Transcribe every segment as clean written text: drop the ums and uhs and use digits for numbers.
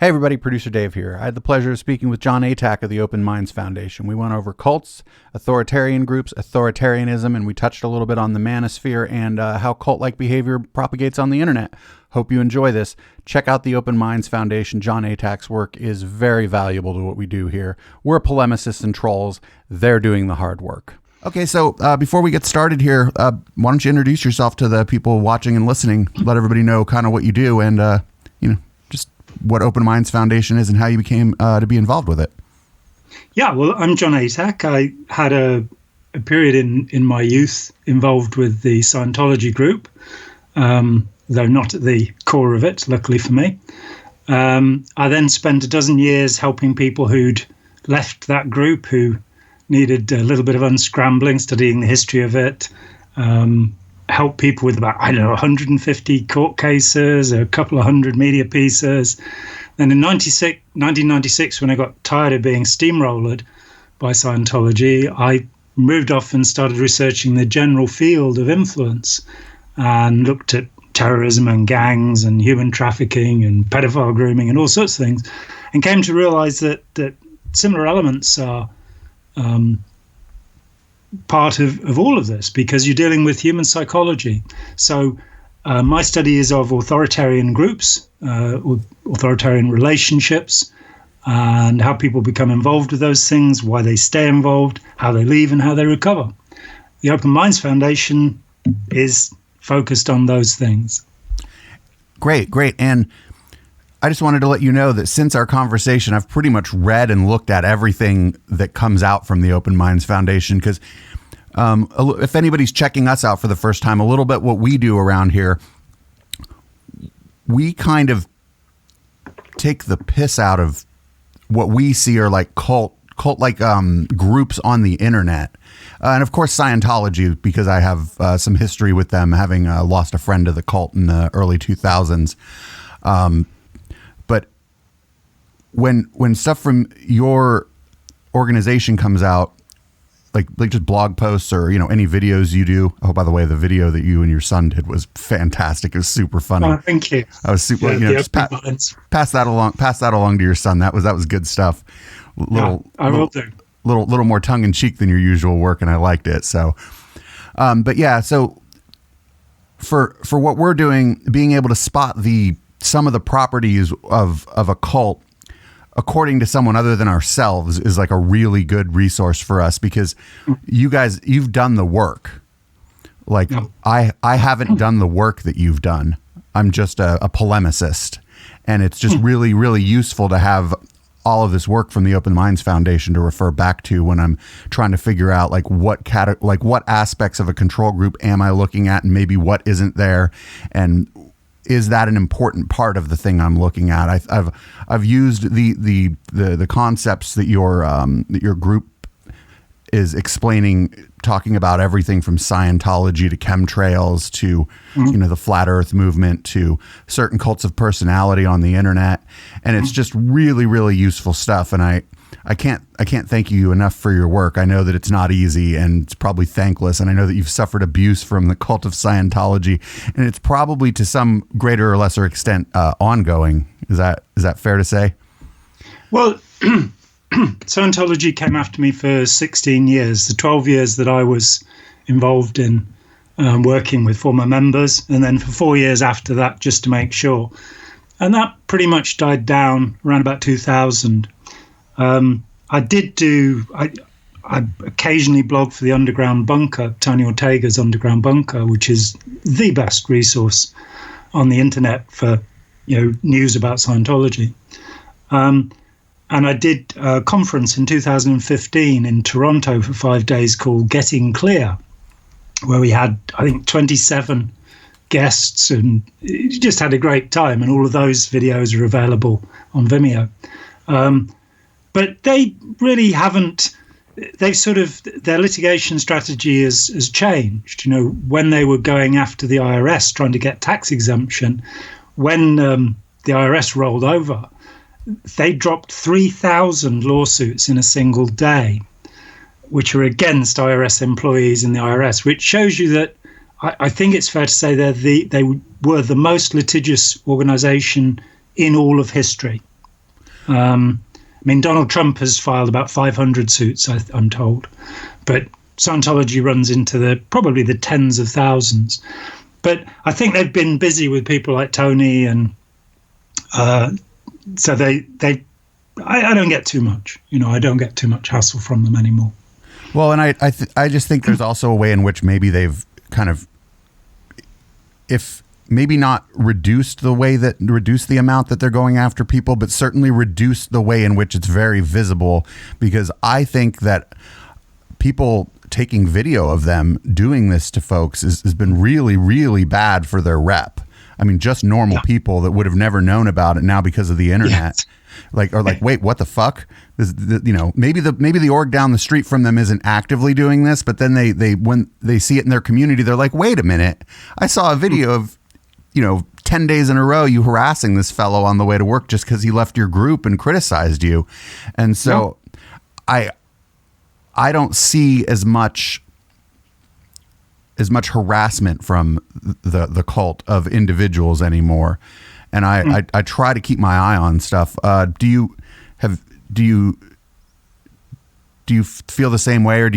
Hey everybody, producer Dave here. I had the pleasure of speaking with Jon Atack of the Open Minds Foundation. We went over cults, authoritarian groups, authoritarianism, and we touched a little bit on the manosphere and how cult-like behavior propagates on the internet. Hope you enjoy this. Check out the Open Minds Foundation. Jon Atack's work is very valuable to what we do here. We're polemicists and trolls. They're doing the hard work. Okay, so before we get started here, why don't you introduce yourself to the people watching and listening? Let everybody know kind of what you do and, just what Open Minds Foundation is and how you became to be involved with it. Yeah, well, I'm Jon Atack. I had a period in my youth involved with the Scientology group, though not at the core of it, luckily for me. I then spent a dozen years helping people who'd left that group, who needed a little bit of unscrambling, studying the history of it, help people with about, 150 court cases, a couple of hundred media pieces. Then in 1996, when I got tired of being steamrollered by Scientology, I moved off and started researching the general field of influence and looked at terrorism and gangs and human trafficking and pedophile grooming and all sorts of things, and came to realize that similar elements are part of all of this, because you're dealing with human psychology. So my study is of authoritarian groups, authoritarian relationships, and how people become involved with those things, why they stay involved, how they leave, and how they recover. The Open Minds Foundation is focused on those things. Great. And I just wanted to let you know that since our conversation, I've pretty much read and looked at everything that comes out from the Open Minds Foundation, because if anybody's checking us out for the first time, a little bit what we do around here, we kind of take the piss out of what we see are like cult-like groups on the internet. And of course, Scientology, because I have some history with them, having lost a friend to the cult in the early 2000s. But when stuff from your organization comes out, like just blog posts or any videos you do. Oh, by the way, the video that you and your son did was fantastic. It was super funny. Oh, thank you. I was super. Just pass that along to your son. That was good stuff. I will do. Little more tongue in cheek than your usual work, and I liked it. So, but yeah. So for what we're doing, being able to spot some of the properties of a cult according to someone other than ourselves is like a really good resource for us, because you've done the work. Like I haven't done the work that you've done. I'm just a polemicist, and it's just really, really useful to have all of this work from the Open Minds Foundation to refer back to when I'm trying to figure out what aspects of a control group am I looking at, and maybe what isn't there, and is that an important part of the thing I'm looking at? I've used the concepts that your group is explaining, talking about everything from Scientology to chemtrails to the flat Earth movement to certain cults of personality on the internet, and it's just really, really useful stuff. And I can't thank you enough for your work. I know that it's not easy, and it's probably thankless, and I know that you've suffered abuse from the cult of Scientology, and it's probably to some greater or lesser extent ongoing. Is that fair to say? Well, Scientology came after me for 16 years, the 12 years that I was involved in working with former members, and then for 4 years after that, just to make sure. And that pretty much died down around about 2000. I occasionally blog for the Underground Bunker, Tony Ortega's Underground Bunker, which is the best resource on the internet for news about Scientology. And I did a conference in 2015 in Toronto for 5 days called Getting Clear, where we had, I think, 27 guests, and just had a great time. And all of those videos are available on Vimeo. But they really haven't, their litigation strategy has changed. When they were going after the IRS, trying to get tax exemption, when the IRS rolled over, they dropped 3,000 lawsuits in a single day, which are against IRS employees in the IRS, which shows you that I think it's fair to say they were the most litigious organization in all of history. I mean, Donald Trump has filed about 500 suits, I'm told, but Scientology runs into probably the tens of thousands. But I think they've been busy with people like Tony, and so I don't get too much. I don't get too much hassle from them anymore. Well, and I just think there's also a way in which maybe they've kind of, if maybe not reduced the amount that they're going after people, but certainly reduced the way in which it's very visible, because I think that people taking video of them doing this to folks has been really, really bad for their rep. I mean, just normal people that would have never known about it now because of the internet, wait, what the fuck? Maybe the org down the street from them isn't actively doing this, but then they when they see it in their community, they're like, wait a minute, I saw a video of 10 days in a row you harassing this fellow on the way to work just because he left your group and criticized you. And so I don't see as much harassment from the cult of individuals anymore. And I try to keep my eye on stuff. Do you feel the same way, or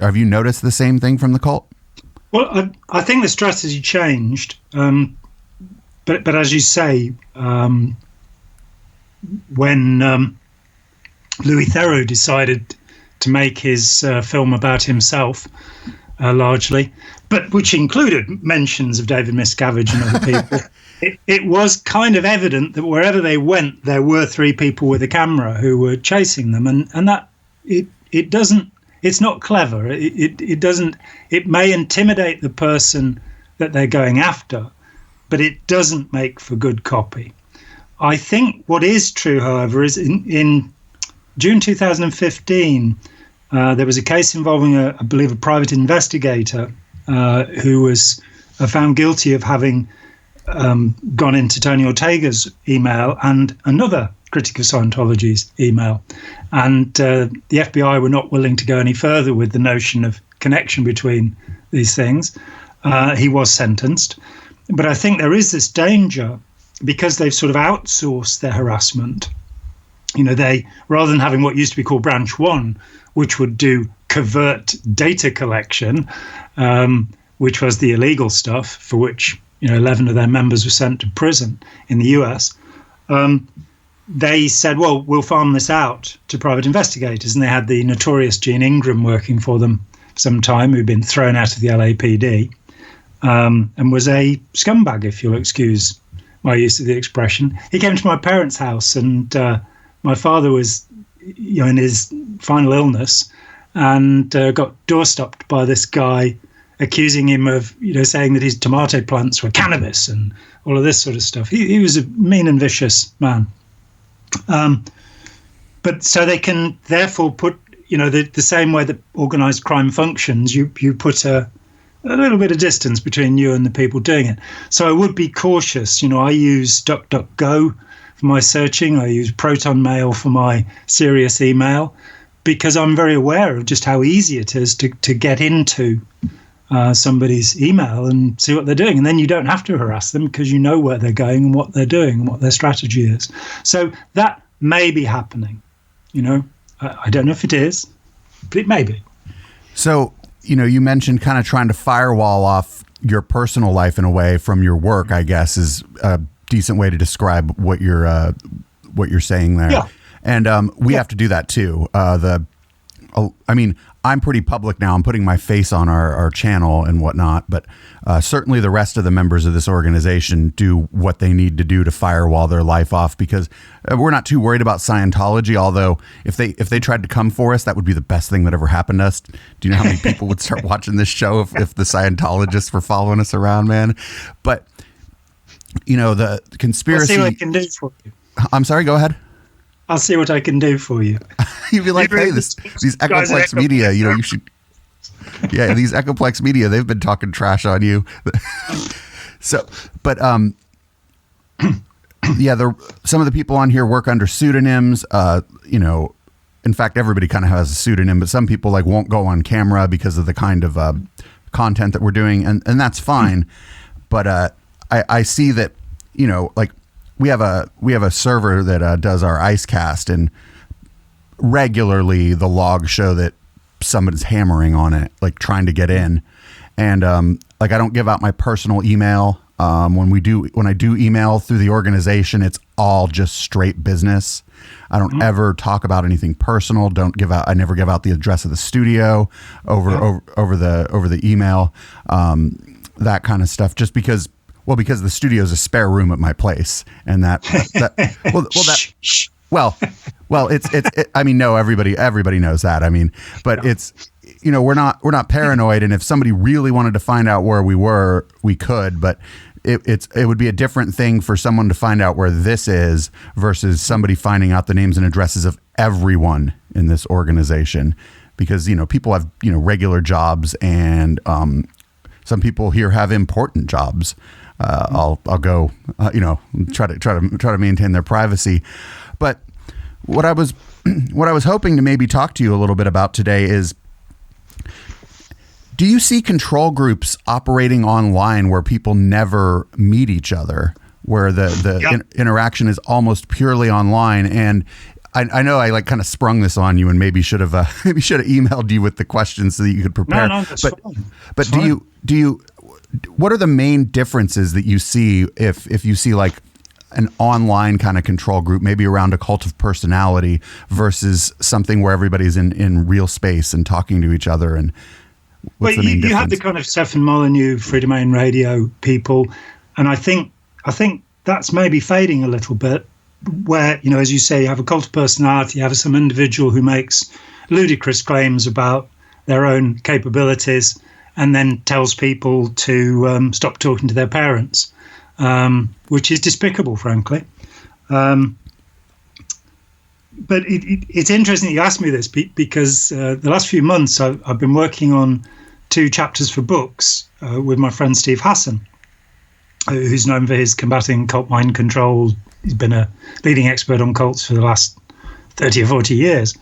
have you noticed the same thing from the cult? Well, I think the strategy changed. But as you say, when Louis Theroux decided to make his film about himself, largely, but which included mentions of David Miscavige and other people, it was kind of evident that wherever they went, there were three people with a camera who were chasing them, and that it's not clever. It may intimidate the person that they're going after, but it doesn't make for good copy. I think what is true, however, is in June 2015, there was a case involving, I believe, a private investigator who was found guilty of having gone into Tony Ortega's email and another critic of Scientology's email. And the FBI were not willing to go any further with the notion of connection between these things. He was sentenced. But I think there is this danger, because they've sort of outsourced their harassment. They, rather than having what used to be called Branch 1, which would do covert data collection, which was the illegal stuff for which 11 of their members were sent to prison in the US, they said, well, we'll farm this out to private investigators. And they had the notorious Gene Ingram working for them for some time, who'd been thrown out of the LAPD. And was a scumbag, if you'll excuse my use of the expression. He came to my parents' house, and my father was in his final illness, and got doorstopped by this guy accusing him of saying that his tomato plants were cannabis and all of this sort of stuff. He was a mean and vicious man. But so they can therefore put the same way that organised crime functions, you put a little bit of distance between you and the people doing it. So I would be cautious. I use DuckDuckGo for my searching. I use Proton Mail for my serious email, because I'm very aware of just how easy it is to get into somebody's email and see what they're doing. And then you don't have to harass them, because you know where they're going and what they're doing and what their strategy is. So that may be happening. I don't know if it is, but it may be. So, you mentioned kind of trying to firewall off your personal life in a way from your work, I guess, is a decent way to describe what you're saying there. Yeah. And we have to do that too. I'm pretty public now. I'm putting my face on our channel and whatnot, but certainly the rest of the members of this organization do what they need to do to firewall their life off, because we're not too worried about Scientology. Although if they tried to come for us, that would be the best thing that ever happened to us. Do you know how many people would start watching this show if the Scientologists were following us around, man? But the conspiracy. I'll see what I can do for you. I'm sorry. Go ahead. I'll see what I can do for you. You'd be like, hey, these Echoplex Media, you should. Yeah, these Echoplex Media, they've been talking trash on you. So, but yeah, some of the people on here work under pseudonyms. In fact, everybody kind of has a pseudonym, but some people won't go on camera because of the kind of content that we're doing, and that's fine. But I see that we have a server that does our IceCast, and regularly the logs show that somebody's hammering on it, like trying to get in. And like, I don't give out my personal email. When I do email through the organization, it's all just straight business. I don't ever talk about anything personal. I never give out the address of the studio over the email, that kind of stuff, just because the studio is a spare room at my place. And I mean, no, everybody knows that. I mean, but it's, we're not paranoid. And if somebody really wanted to find out where we were, we could, but it would be a different thing for someone to find out where this is versus somebody finding out the names and addresses of everyone in this organization, because, people have, regular jobs, and some people here have important jobs. I'll go, try to maintain their privacy. But what I was hoping to maybe talk to you a little bit about today is, do you see control groups operating online where people never meet each other, where the interaction is almost purely online? And I know I kind of sprung this on you, and maybe should have emailed you with the questions so that you could prepare. No, that's fine. But do you what are the main differences that you see if you see like an online kind of control group, maybe around a cult of personality, versus something where everybody's in real space and talking to each other? And you have the kind of Stefan Molyneux, Free Domain Radio people, and I think that's maybe fading a little bit, where, as you say, you have a cult of personality, you have some individual who makes ludicrous claims about their own capabilities and then tells people to stop talking to their parents, which is despicable, frankly. But it's interesting that you asked me this, because the last few months I've been working on 2 chapters for books with my friend Steve Hassan, who's known for his combating cult mind control. He's been a leading expert on cults for the last 30 or 40 years.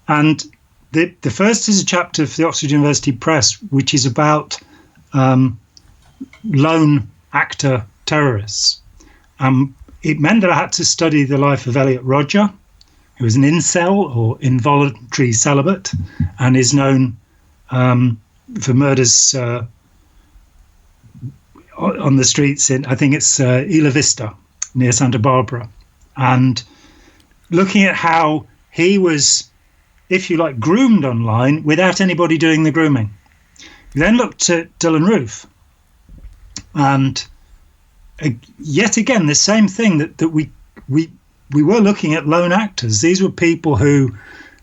And the first is a chapter for the Oxford University Press, which is about lone actor terrorists. It meant that I had to study the life of Elliot Rodger, who was an incel, or involuntary celibate, and is known for murders on the streets in, I think it's Isla Vista, near Santa Barbara. And looking at how he was, if you like, groomed online without anybody doing the grooming. We then looked at Dylan Roof, and yet again, the same thing, that we were looking at lone actors. These were people who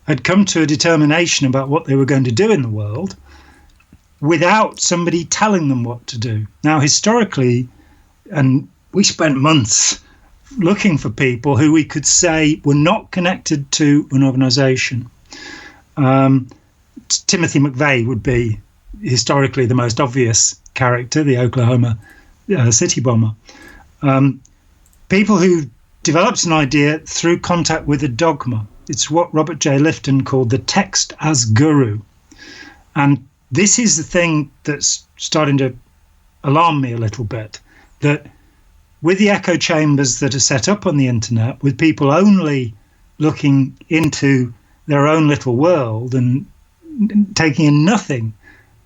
had come to a determination about what they were going to do in the world without somebody telling them what to do. Now, historically, and we spent months looking for people who we could say were not connected to an organization. Timothy McVeigh would be historically the most obvious character, the Oklahoma city bomber. People who developed an idea through contact with a dogma. It's what Robert J. Lifton called the text as guru. And this is the thing that's starting to alarm me a little bit, that with the echo chambers that are set up on the internet, with people only looking into their own little world and taking in nothing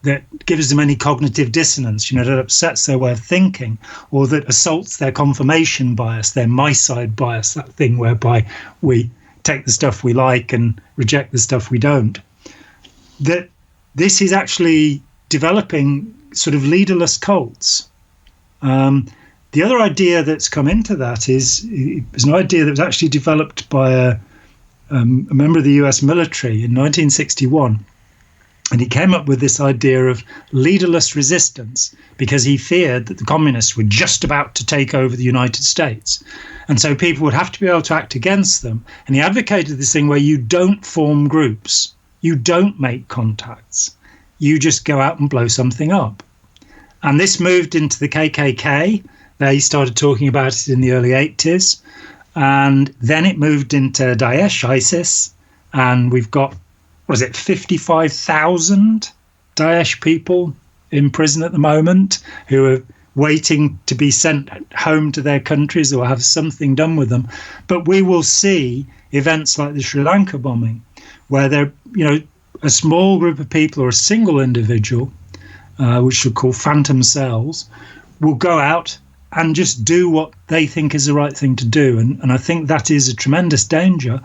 that gives them any cognitive dissonance, that upsets their way of thinking, or that assaults their confirmation bias, their my side bias, that thing whereby we take the stuff we like and reject the stuff we don't, that this is actually developing sort of leaderless cults. The other idea that's come into that is an idea that was actually developed by a member of the US military in 1961. And he came up with this idea of leaderless resistance because he feared that the communists were just about to take over the United States. And so people would have to be able to act against them. And he advocated this thing where you don't form groups, you don't make contacts, you just go out and blow something up. And this moved into the KKK. They started talking about it in the early 80s. And then it moved into Daesh, ISIS. And we've got, 55,000 Daesh people in prison at the moment who are waiting to be sent home to their countries or have something done with them. But we will see events like the Sri Lanka bombing, where there, a small group of people or a single individual, which we call phantom cells, will go out and just do what they think is the right thing to do. And I think that is a tremendous danger,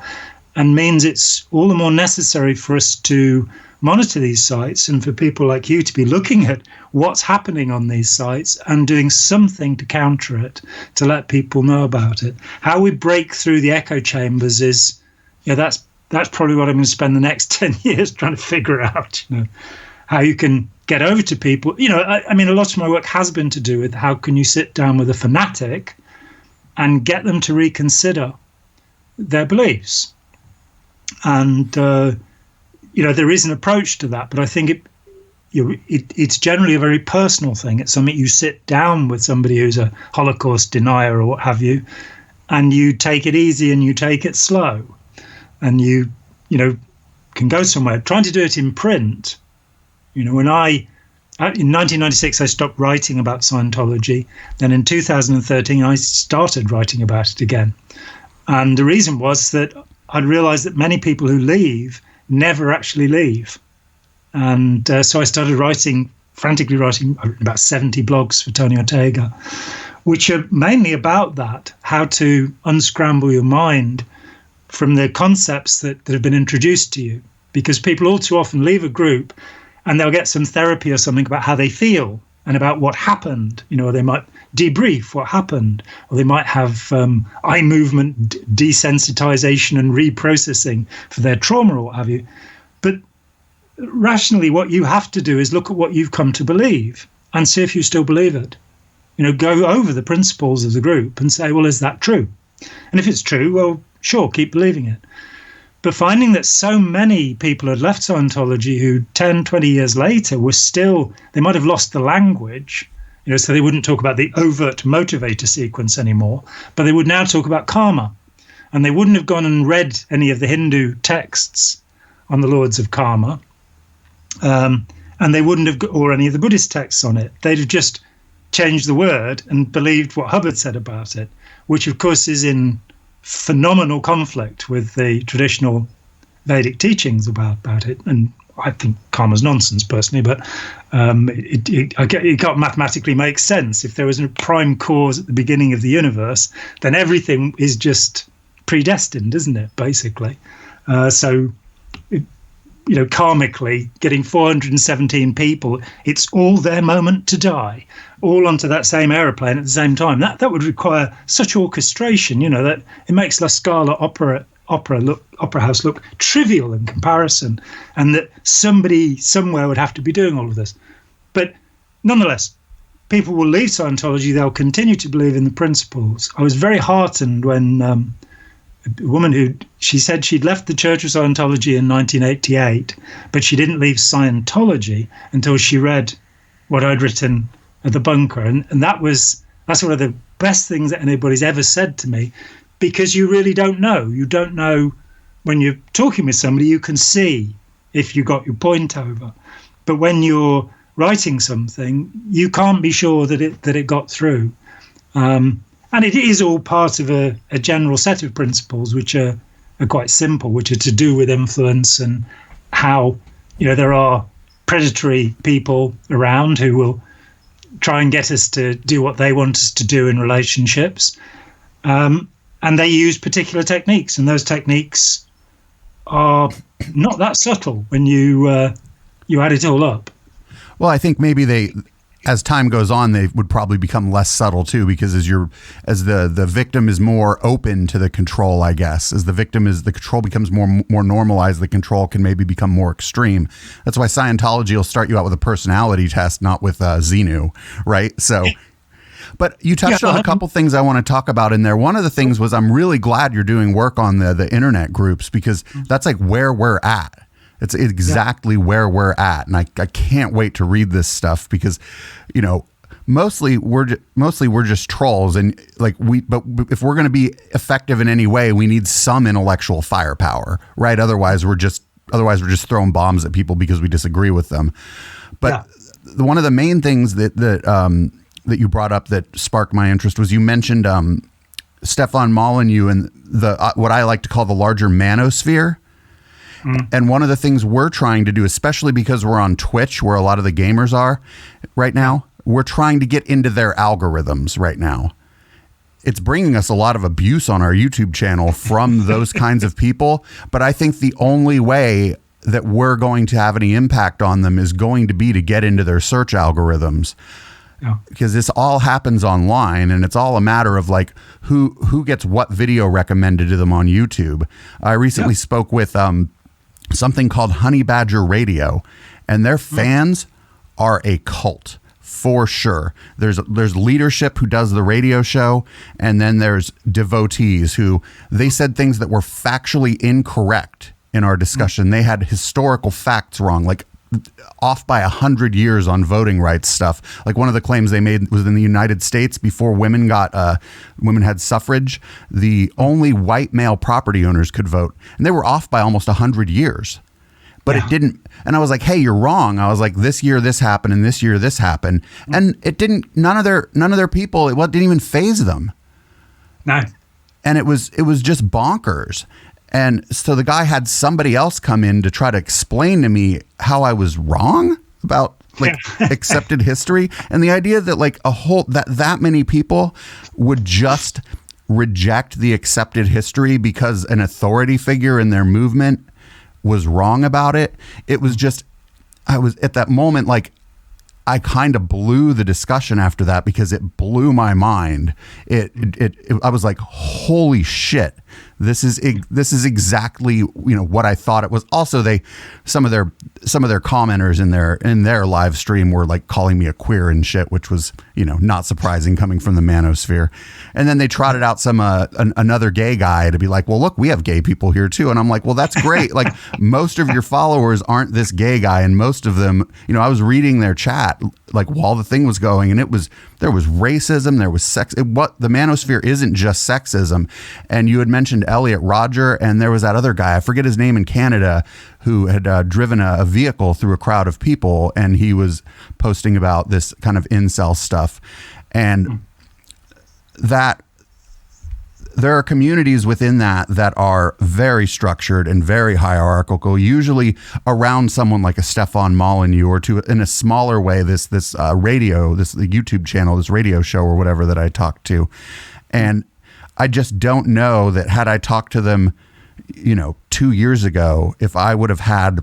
and means it's all the more necessary for us to monitor these sites and for people like you to be looking at what's happening on these sites and doing something to counter it, to let people know about it. How we break through the echo chambers is, that's probably what I'm going to spend the next 10 years trying to figure out, how you can get over to people. I mean, a lot of my work has been to do with how can you sit down with a fanatic and get them to reconsider their beliefs. And, there is an approach to that, but I think it's generally a very personal thing. It's something you sit down with somebody who's a Holocaust denier or what have you, and you take it easy and you take it slow, and you can go somewhere. Trying to do it in print, when in 1996 I stopped writing about Scientology. Then in 2013 I started writing about it again, and the reason was that I'd realized that many people who leave never actually leave. And so I started frantically writing about 70 blogs for Tony Ortega, which are mainly about that, how to unscramble your mind from the concepts that have been introduced to you. Because people all too often leave a group and they'll get some therapy or something about how they feel and about what happened, or they might debrief what happened, or they might have eye movement desensitization and reprocessing for their trauma or what have you. But rationally, what you have to do is look at what you've come to believe and see if you still believe it. Go over the principles of the group and say, well, is that true? And if it's true, well, sure, keep believing it. But finding that so many people had left Scientology who 10, 20 years later were still, they might have lost the language, so they wouldn't talk about the overt motivator sequence anymore, but they would now talk about karma. And they wouldn't have gone and read any of the Hindu texts on the Lords of Karma, and they wouldn't have, or any of the Buddhist texts on it. They'd have just changed the word and believed what Hubbard said about it, which of course is in phenomenal conflict with the traditional Vedic teachings about it. And I think karma's nonsense personally, but it can't mathematically make sense. If there was a prime cause at the beginning of the universe, then everything is just predestined, isn't it, basically? Karmically, getting 417 people, it's all their moment to die, all onto that same aeroplane at the same time. That would require such orchestration, that it makes La Scala opera house look trivial in comparison, and that somebody somewhere would have to be doing all of this. But nonetheless, people will leave Scientology, they'll continue to believe in the principles. I was very heartened when a woman she said she'd left the Church of Scientology in 1988, but she didn't leave Scientology until she read what I'd written at the bunker. And that's one of the best things that anybody's ever said to me, because you really don't know. You don't know when you're talking with somebody, you can see if you got your point over. But when you're writing something, you can't be sure that it got through. And it is all part of a general set of principles which are quite simple, which are to do with influence and how, there are predatory people around who will try and get us to do what they want us to do in relationships. And they use particular techniques, and those techniques are not that subtle when you add it all up. Well, I think maybe as time goes on, they would probably become less subtle too, because as the victim is more open to the control, I guess, the control becomes more normalized, the control can maybe become more extreme. That's why Scientology will start you out with a personality test, not with Xenu, right? So. But you touched on a couple things I want to talk about in there. One of the things was, I'm really glad you're doing work on the internet groups, because that's like where we're at. It's exactly where we're at. And I can't wait to read this stuff, because, mostly we're just trolls, and but if we're going to be effective in any way, we need some intellectual firepower, right? Otherwise we're just throwing bombs at people because we disagree with them. But one of the main things that that you brought up that sparked my interest was you mentioned Stefan Molyneux and the what I like to call the larger manosphere. And one of the things we're trying to do, especially because we're on Twitch, where a lot of the gamers are right now, we're trying to get into their algorithms right now. It's bringing us a lot of abuse on our YouTube channel from those kinds of people. But I think the only way that we're going to have any impact on them is going to be to get into their search algorithms. Because this all happens online, and it's all a matter of like who gets what video recommended to them on YouTube. I recently spoke with something called Honey Badger Radio, and their fans are a cult for sure. There's leadership who does the radio show, and then there's devotees who they said things that were factually incorrect in our discussion. They had historical facts wrong, like off by 100 years on voting rights stuff. Like one of the claims they made was in the United States before women had suffrage, the only white male property owners could vote, and they were off by almost 100 years. But it didn't. And I was like, hey, you're wrong. I was like, this year this happened, and this year this happened, and it didn't. None of their people. It didn't even faze them. No. And it was just bonkers. And so the guy had somebody else come in to try to explain to me how I was wrong about accepted history, and the idea that like that many people would just reject the accepted history because an authority figure in their movement was wrong about it. It was just, I was at that moment, like I kind of blew the discussion after that because it blew my mind. I was like, holy shit. This is exactly, what I thought it was. Also, some of their commenters in their live stream were like calling me a queer and shit, which was, not surprising coming from the manosphere. And then they trotted out another gay guy to be like, well, look, we have gay people here too. And I'm like, well, that's great. Like most of your followers aren't this gay guy, and most of them, I was reading their chat like while the thing was going, and there was racism, there was sex. The manosphere isn't just sexism. And you had mentioned Elliot Rodger, and there was that other guy, I forget his name, in Canada, who had driven a vehicle through a crowd of people, and he was posting about this kind of incel stuff. And that there are communities within that are very structured and very hierarchical, usually around someone like a Stefan Molyneux, or in a smaller way, this radio, the YouTube channel, this radio show or whatever that I talked to. And I just don't know that had I talked to them, 2 years ago, if I would have had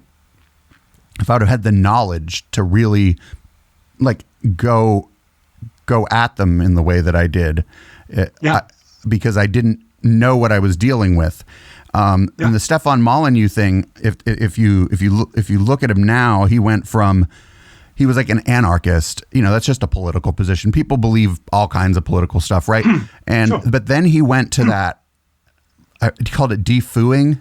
the knowledge to really like go at them in the way that I did. Because I didn't know what I was dealing with. And the Stefan Molyneux thing, if you look at him now, he was like an anarchist. That's just a political position. People believe all kinds of political stuff, right? And but then he went to that. He called it defooing.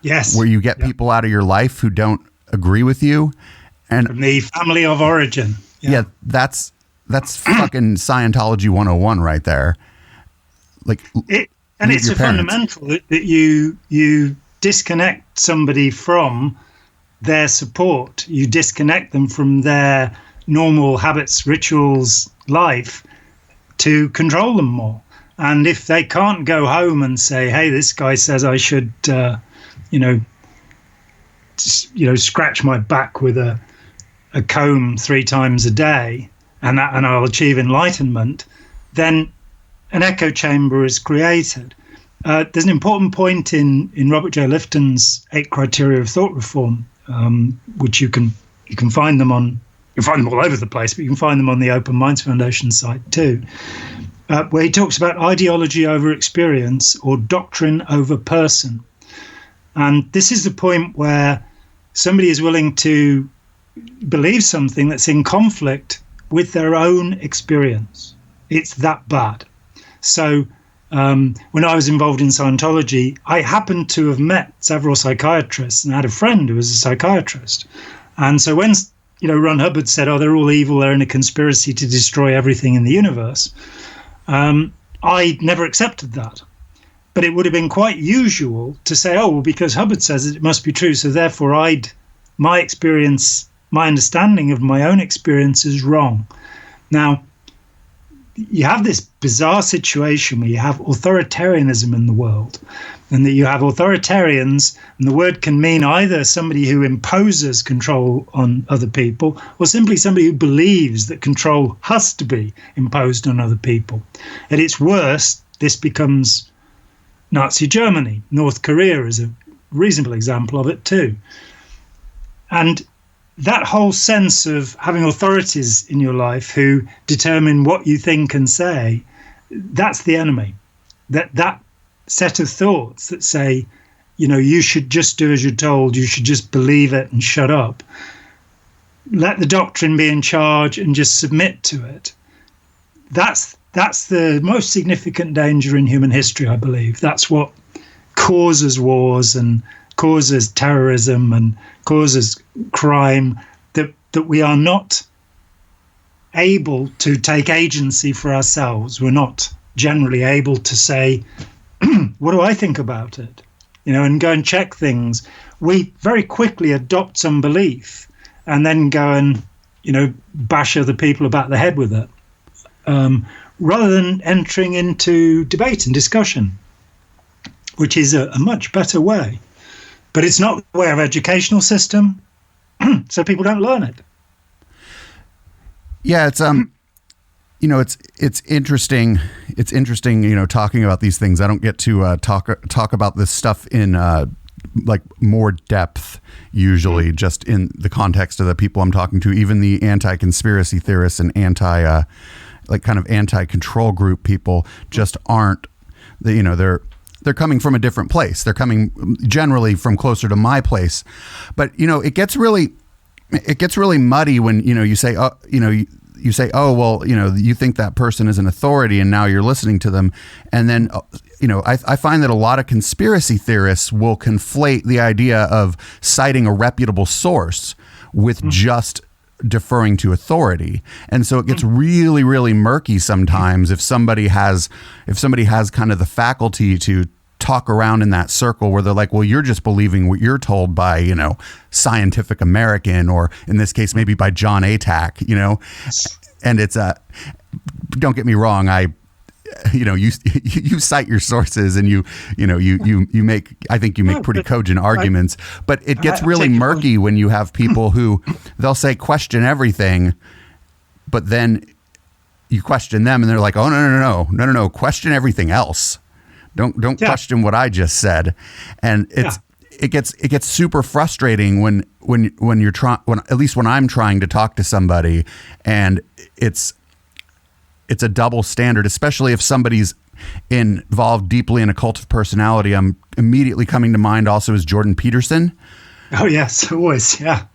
Yes. Where you get people out of your life who don't agree with you, and from the family of origin. Yeah, that's fucking Scientology 101 right there. It's a fundamental that you disconnect somebody from their support. You disconnect them from their normal habits, rituals, life to control them more. And if they can't go home and say, hey, this guy says I should, scratch my back with a comb 3 times a day and I'll achieve enlightenment, then an echo chamber is created. There's an important point in Robert J. Lifton's 8 Criteria of Thought Reform, which you can find them on. You can find them all over the place, but you can find them on the Open Minds Foundation site too, where he talks about ideology over experience or doctrine over person. And this is the point where somebody is willing to believe something that's in conflict with their own experience. It's that bad. So when I was involved in Scientology, I happened to have met several psychiatrists, and I had a friend who was a psychiatrist. And so when Ron Hubbard said, oh, they're all evil, they're in a conspiracy to destroy everything in the universe, I never accepted that. But it would have been quite usual to say, oh, well, because Hubbard says it must be true, so therefore my experience, my understanding of my own experience is wrong. Now, you have this bizarre situation where you have authoritarianism in the world, and that you have authoritarians, and the word can mean either somebody who imposes control on other people or simply somebody who believes that control has to be imposed on other people. At its worst, this becomes Nazi Germany. North Korea is a reasonable example of it too. And that whole sense of having authorities in your life who determine what you think and say, that's the enemy. That set of thoughts that say, you should just do as you're told, you should just believe it and shut up. Let the doctrine be in charge and just submit to it. That's the most significant danger in human history, I believe. That's what causes wars and causes terrorism and causes crime, that we are not able to take agency for ourselves. We're not generally able to say, what do I think about it? And go and check things. We very quickly adopt some belief and then go and, bash other people about the head with it, rather than entering into debate and discussion, which is a much better way. But it's not the way of educational system, so people don't learn it. Yeah, it's it's interesting. It's interesting, talking about these things. I don't get to talk about this stuff in like more depth usually, just in the context of the people I'm talking to. Even the anti-conspiracy theorists and anti-control group people just aren't. They're coming from a different place. They're coming generally from closer to my place. But, it gets really muddy when, you say, you say, oh, well, you think that person is an authority and now you're listening to them. And then, I find that a lot of conspiracy theorists will conflate the idea of citing a reputable source with just deferring to authority. And so it gets really, really murky sometimes if somebody has kind of the faculty to talk around in that circle where they're like, well, you're just believing what you're told by, Scientific American, or in this case, maybe by Jon Atack, and it's don't get me wrong. You cite your sources and you make, I think you make pretty cogent arguments, but it gets really murky when you have people who they'll say question everything, but then you question them and they're like, oh, no, question everything else. Don't question what I just said. And it gets super frustrating when you're trying, at least when I'm trying to talk to somebody, and it's a double standard, especially if somebody's involved deeply in a cult of personality. I'm immediately coming to mind also is Jordan Peterson. Oh yes, always. Yeah.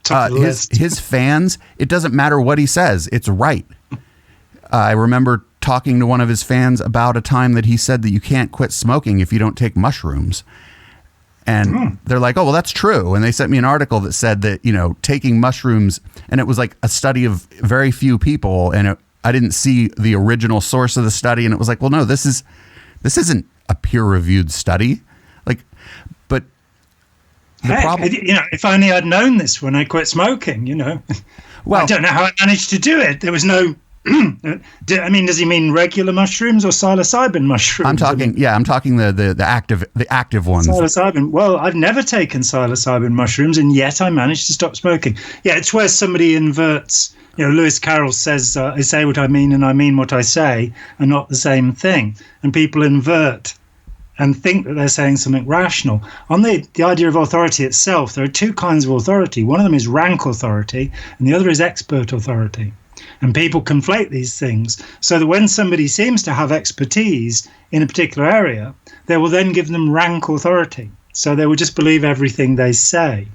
His fans, it doesn't matter what he says, it's right. I remember talking to one of his fans about a time that he said that you can't quit smoking if you don't take mushrooms. And they're like, oh, well, that's true. And they sent me an article that said that, taking mushrooms, and it was like a study of very few people. And I didn't see the original source of the study. And it was like, well, no, this isn't a peer reviewed study. Like, but the problem, if only I'd known this when I quit smoking, well, I don't know how I managed to do it. There was no, does he mean regular mushrooms or psilocybin mushrooms? I'm talking the active ones. Psilocybin. Well, I've never taken psilocybin mushrooms, and yet I managed to stop smoking. Yeah, it's where somebody inverts. Lewis Carroll says, "I say what I mean, and I mean what I say, are not the same thing." And people invert and think that they're saying something rational. On the idea of authority itself, there are two kinds of authority. One of them is rank authority, and the other is expert authority. And people conflate these things so that when somebody seems to have expertise in a particular area, they will then give them rank authority. So they will just believe everything they say.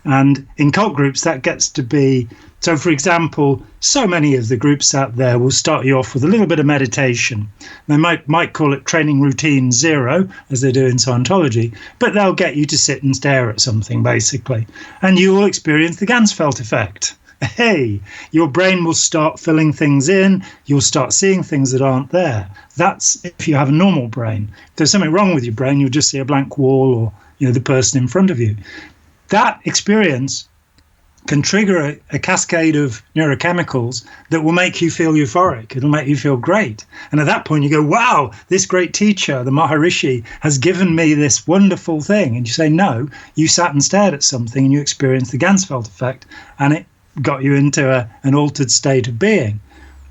And in cult groups, that gets to be, so for example, so many of the groups out there will start you off with a little bit of meditation. They might call it training routine 0, as they do in Scientology, but they'll get you to sit and stare at something, basically. And you will experience the Ganzfeld effect. Hey, your brain will start filling things in. You'll start seeing things that aren't there. That's if you have a normal brain. If there's something wrong with your brain, you'll just see a blank wall or the person in front of you. That experience can trigger a cascade of neurochemicals that will make you feel euphoric. It'll make you feel great. And at that point you go, wow, this great teacher, the Maharishi, has given me this wonderful thing. And you say, no, you sat and stared at something and you experienced the Ganzfeld effect, and it got you into an altered state of being.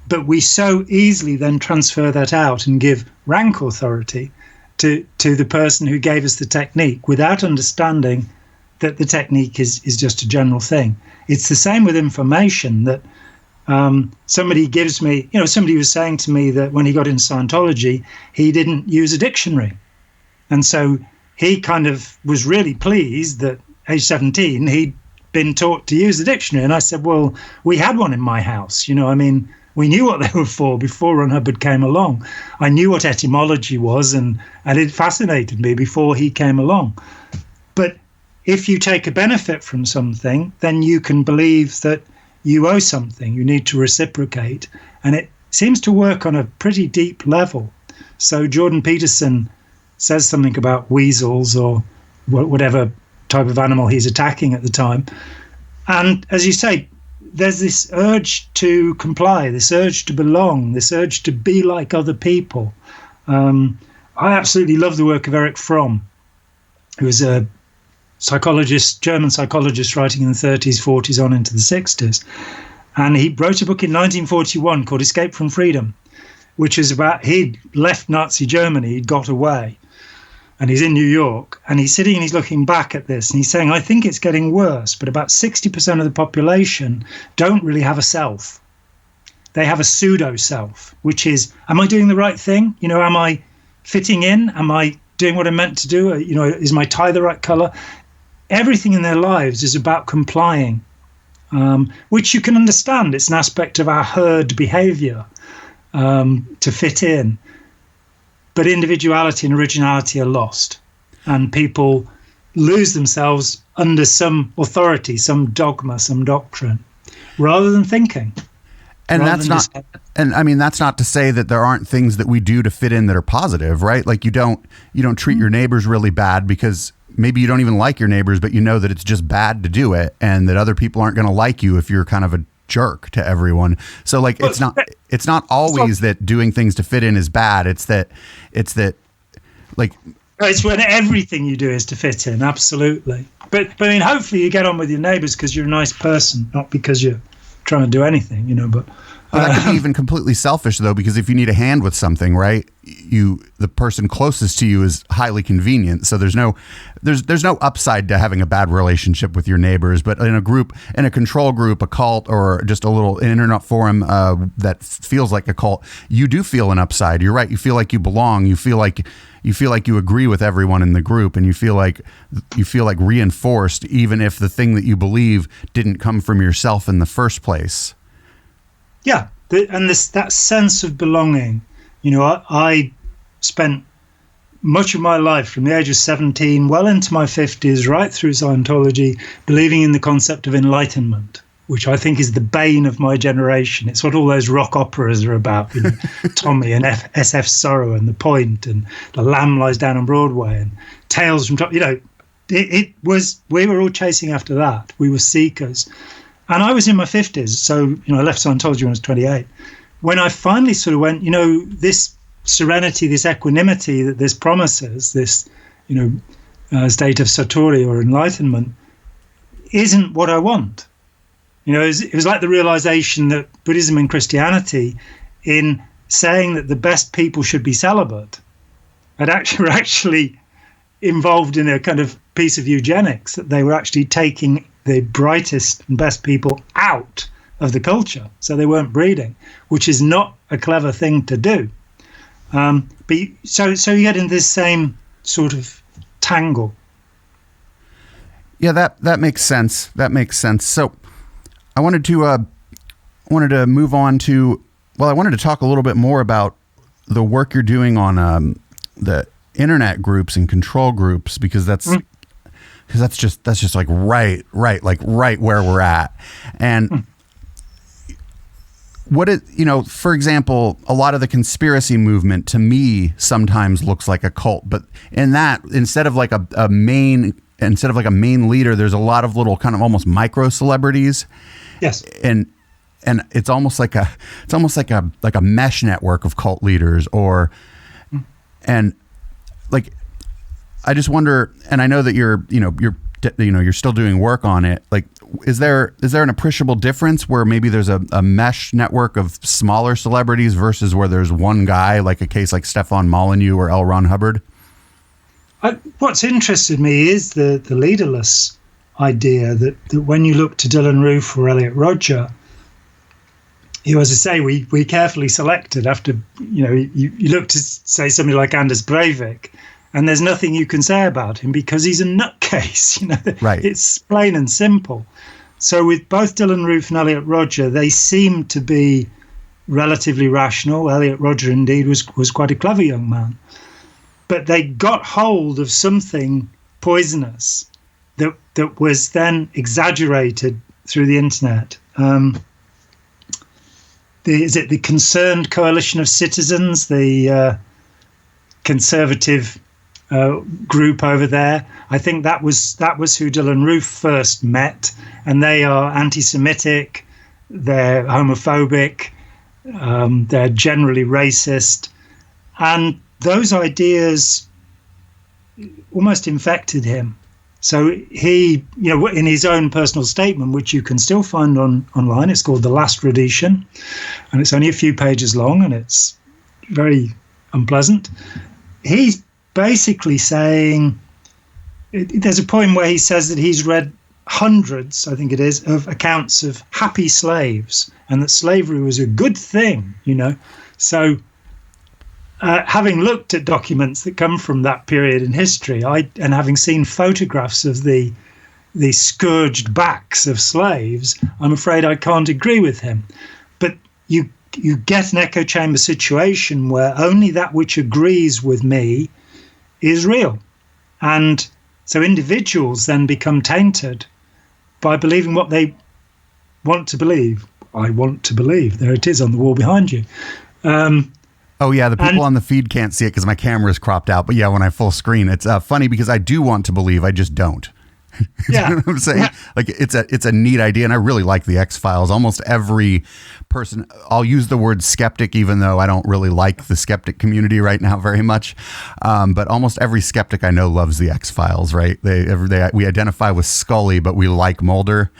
But we so easily then transfer that out and give rank authority to the person who gave us the technique without understanding that the technique is just a general thing. It's the same with information that somebody gives me, somebody was saying to me that when he got into Scientology, he didn't use a dictionary. And so he kind of was really pleased that age 17, he'd been taught to use the dictionary. And I said, well, we had one in my house. We knew what they were for before Ron Hubbard came along. I knew what etymology was, and it fascinated me before he came along. But if you take a benefit from something, then you can believe that you owe something. You need to reciprocate. And it seems to work on a pretty deep level. So Jordan Peterson says something about weasels or whatever type of animal he's attacking at the time. And as you say, there's this urge to comply, this urge to belong, this urge to be like other people. I absolutely love the work of Erich Fromm, who was a psychologist, German psychologist, writing in the 30s, 40s, on into the 60s. And he wrote a book in 1941 called Escape from Freedom, which is about, he'd left Nazi Germany, he'd got away, and he's in New York, and he's sitting and he's looking back at this, and he's saying, I think it's getting worse, but about 60% of the population don't really have a self. They have a pseudo-self, which is, am I doing the right thing? Am I fitting in? Am I doing what I'm meant to do? Is my tie the right color? Everything in their lives is about complying, which you can understand. It's an aspect of our herd behavior, to fit in. But individuality and originality are lost, and people lose themselves under some authority, some dogma, some doctrine, rather than thinking. And that's not, and I mean, that's not to say that there aren't things that we do to fit in that are positive, right? Like you don't treat your neighbors really bad because maybe you don't even like your neighbors, but you know that it's just bad to do it, and that other people aren't going to like you if you're kind of a jerk to everyone. So like, it's not always that doing things to fit in is bad. It's that like, it's when everything you do is to fit in. Absolutely. But I mean, hopefully you get on with your neighbors because you're a nice person, not because you're trying to do anything, but that could be even completely selfish though, because if you need a hand with something, right, the person closest to you is highly convenient. So there's no upside to having a bad relationship with your neighbors. But in a control group, a cult, or just a little internet forum that feels like a cult, you do feel an upside. You're right. You feel like you belong. You feel like you agree with everyone in the group, and you feel like reinforced, even if the thing that you believe didn't come from yourself in the first place. Yeah, that sense of belonging. I spent much of my life from the age of 17 well into my 50s, right through Scientology, believing in the concept of enlightenment, which I think is the bane of my generation. It's what all those rock operas are about, Tommy and SF Sorrow and The Point and The Lamb Lies Down on Broadway and Tales from Top. We were all chasing after that. We were seekers. And I was in my 50s, so I left Scientology when I was 28. When I finally sort of went, this serenity, this equanimity that this promises, this state of satori or enlightenment, isn't what I want. It was like the realization that Buddhism and Christianity, in saying that the best people should be celibate, were actually involved in a kind of piece of eugenics, that they were actually taking the brightest and best people out of the culture, so they weren't breeding, which is not a clever thing to do. So you get in this same sort of tangle. Yeah, that makes sense. That makes sense. So I wanted to move on to, I wanted to talk a little bit more about the work you're doing on the internet groups and control groups, because that's just like right where we're at. And for example, a lot of the conspiracy movement to me sometimes looks like a cult, but in that, instead of like a main instead of like a main leader, there's a lot of little kind of almost micro celebrities. Yes. And it's almost like a mesh network of cult leaders and like, I just wonder, and I know that you're still doing work on it. Like, is there an appreciable difference where maybe there's a mesh network of smaller celebrities versus where there's one guy, like a case like Stefan Molyneux or L. Ron Hubbard? What's interested me is the leaderless idea that when you look to Dylan Roof or Elliot Rodger, as I say, we carefully selected after, you look to say somebody like Anders Breivik, and there's nothing you can say about him because he's a nutcase. Right. It's plain and simple. So with both Dylan Roof and Elliot Rodger, they seem to be relatively rational. Elliot Rodger, indeed, was quite a clever young man. But they got hold of something poisonous that was then exaggerated through the internet. Is it the Concerned Coalition of Citizens, the conservative group over there? I think that was who Dylan Roof first met, and they are anti-Semitic, they're homophobic, they're generally racist, and those ideas almost infected him. So he, in his own personal statement, which you can still find online, it's called The Last Rhodesian, and it's only a few pages long, and it's very unpleasant. He's basically saying, there's a point where he says that he's read hundreds, I think it is, of accounts of happy slaves, and that slavery was a good thing, So having looked at documents that come from that period in history, and having seen photographs of the scourged backs of slaves, I'm afraid I can't agree with him. But you get an echo chamber situation where only that which agrees with me is real. And so individuals then become tainted by believing what they want to believe. I want to believe. There it is on the wall behind you. Oh, yeah, the people on the feed can't see it because my camera is cropped out. But yeah, when I full screen, it's funny because I do want to believe, I just don't. Yeah. You know what I'm saying? Yeah. Like, it's a neat idea, and I really like the X-Files. Almost every person, I'll use the word skeptic, even though I don't really like the skeptic community right now very much. But almost every skeptic I know loves the X-Files, right? We identify with Scully, but we like Mulder.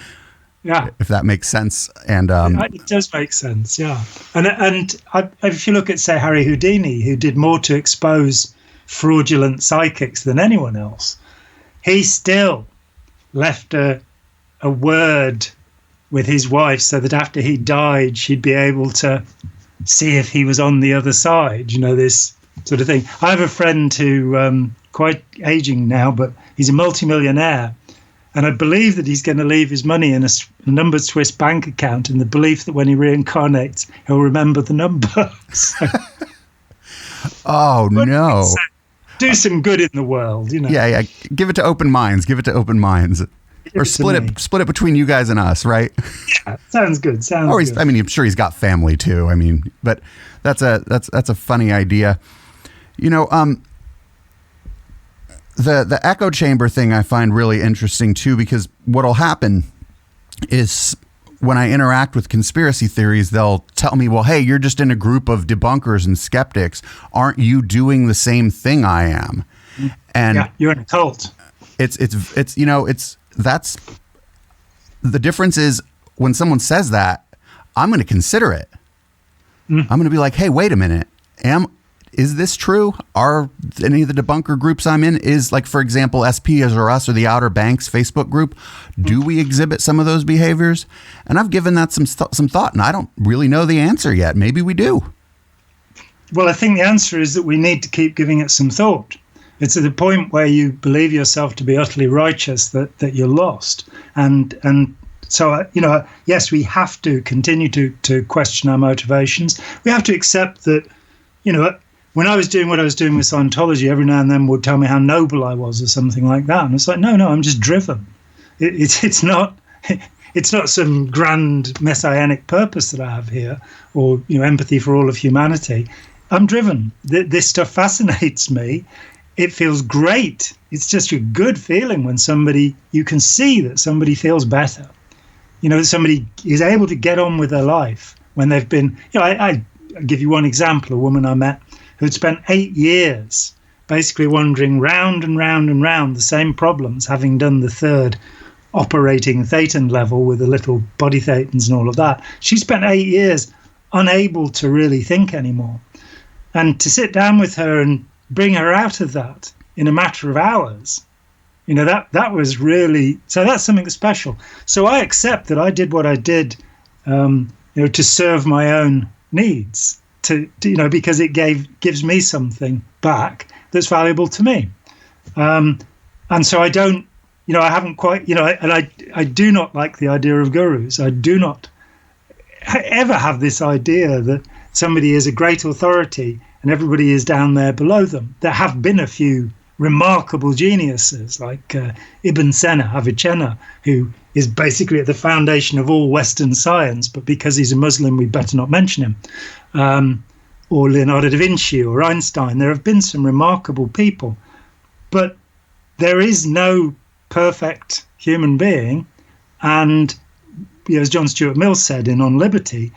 Yeah, if that makes sense. And it does make sense. Yeah, and if you look at, say, Harry Houdini, who did more to expose fraudulent psychics than anyone else, he still left a word with his wife so that after he died, she'd be able to see if he was on the other side. This sort of thing. I have a friend who quite aging now, but he's a multimillionaire. And I believe that he's going to leave his money in a numbered Swiss bank account in the belief that when he reincarnates, he'll remember the number. Oh, no. Do some good in the world, Yeah. Give it to open minds. Or split it between you guys and us, right? Yeah, sounds good. Good. I mean, I'm sure he's got family too. I mean, but that's a funny idea. The echo chamber thing I find really interesting too, because what'll happen is when I interact with conspiracy theories, they'll tell me, well, hey, you're just in a group of debunkers and skeptics. Aren't you doing the same thing I am? And yeah, you're in a cult. That's the difference is when someone says that, I'm going to consider it. I'm going to be like, hey, wait a minute. Is this true? Are any of the debunker groups I'm in, is like, for example, SP or us or the Outer Banks Facebook group, do we exhibit some of those behaviors? And I've given that some thought, and I don't really know the answer yet. Maybe we do. Well, I think the answer is that we need to keep giving it some thought. It's at the point where you believe yourself to be utterly righteous that you're lost. And so, yes, we have to continue to question our motivations. We have to accept that, when I was doing what I was doing with Scientology, every now and then would tell me how noble I was or something like that. And it's like, no, I'm just driven. It's not some grand messianic purpose that I have here, or empathy for all of humanity. I'm driven. This stuff fascinates me. it feels great. It's just a good feeling when you can see that somebody feels better. Somebody is able to get on with their life when they've been, I'll give you one example, a woman I met who had spent 8 years basically wandering round and round and round the same problems, having done the 3rd operating thetan level with the little body thetans and all of that. She spent 8 years unable to really think anymore. And to sit down with her and bring her out of that in a matter of hours, that was really, so that's something special. So I accept that I did what I did, to serve my own needs, because it gives me something back that's valuable to me. And so I don't, I haven't quite, and I do not like the idea of gurus. I do not ever have this idea that somebody is a great authority and everybody is down there below them. There have been a few remarkable geniuses like Ibn Sina, Avicenna, who is basically at the foundation of all Western science, but because he's a Muslim, we better not mention him. Or Leonardo da Vinci or Einstein. There have been some remarkable people, but there is no perfect human being. And as John Stuart Mill said in On Liberty,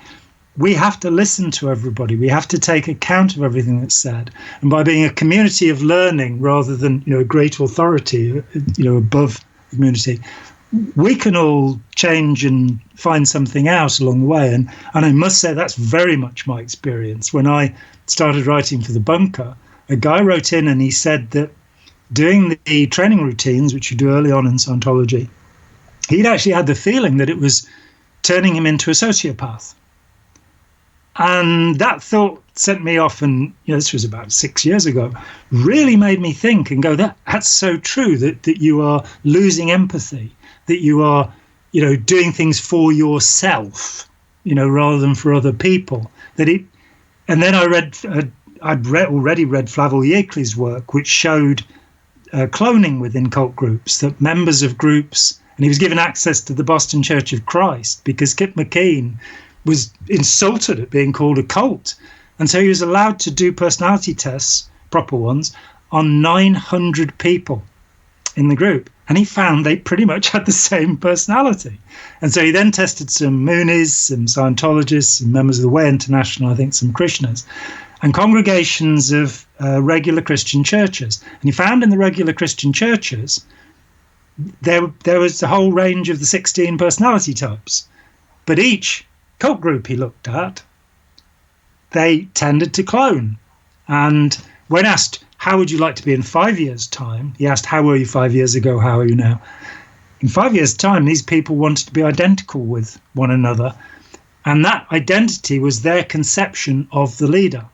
we have to listen to everybody. We have to take account of everything that's said. And by being a community of learning rather than, a great authority, above the community, we can all change and find something out along the way. And I must say that's very much my experience. When I started writing for The Bunker, a guy wrote in and he said that doing the training routines, which you do early on in Scientology, he'd actually had the feeling that it was turning him into a sociopath. And that thought sent me off, and this was about 6 years ago, really made me think and go, that's so true, that you are losing empathy, that you are, doing things for yourself, rather than for other people. And then I'd already read Flavell Yeakley's work, which showed cloning within cult groups, that members of groups, and he was given access to the Boston Church of Christ because Kip McKean was insulted at being called a cult. And so he was allowed to do personality tests, proper ones, on 900 people in the group. And he found they pretty much had the same personality. And so he then tested some Moonies, some Scientologists, some members of the Way International, I think some Krishnas, and congregations of regular Christian churches. And he found in the regular Christian churches, there was the whole range of the 16 personality types. But each cult group he looked at, they tended to clone. And when asked, how would you like to be in 5 years' time? He asked, how were you 5 years ago? How are you now? In 5 years' time, these people wanted to be identical with one another. And that identity was their conception of the leader.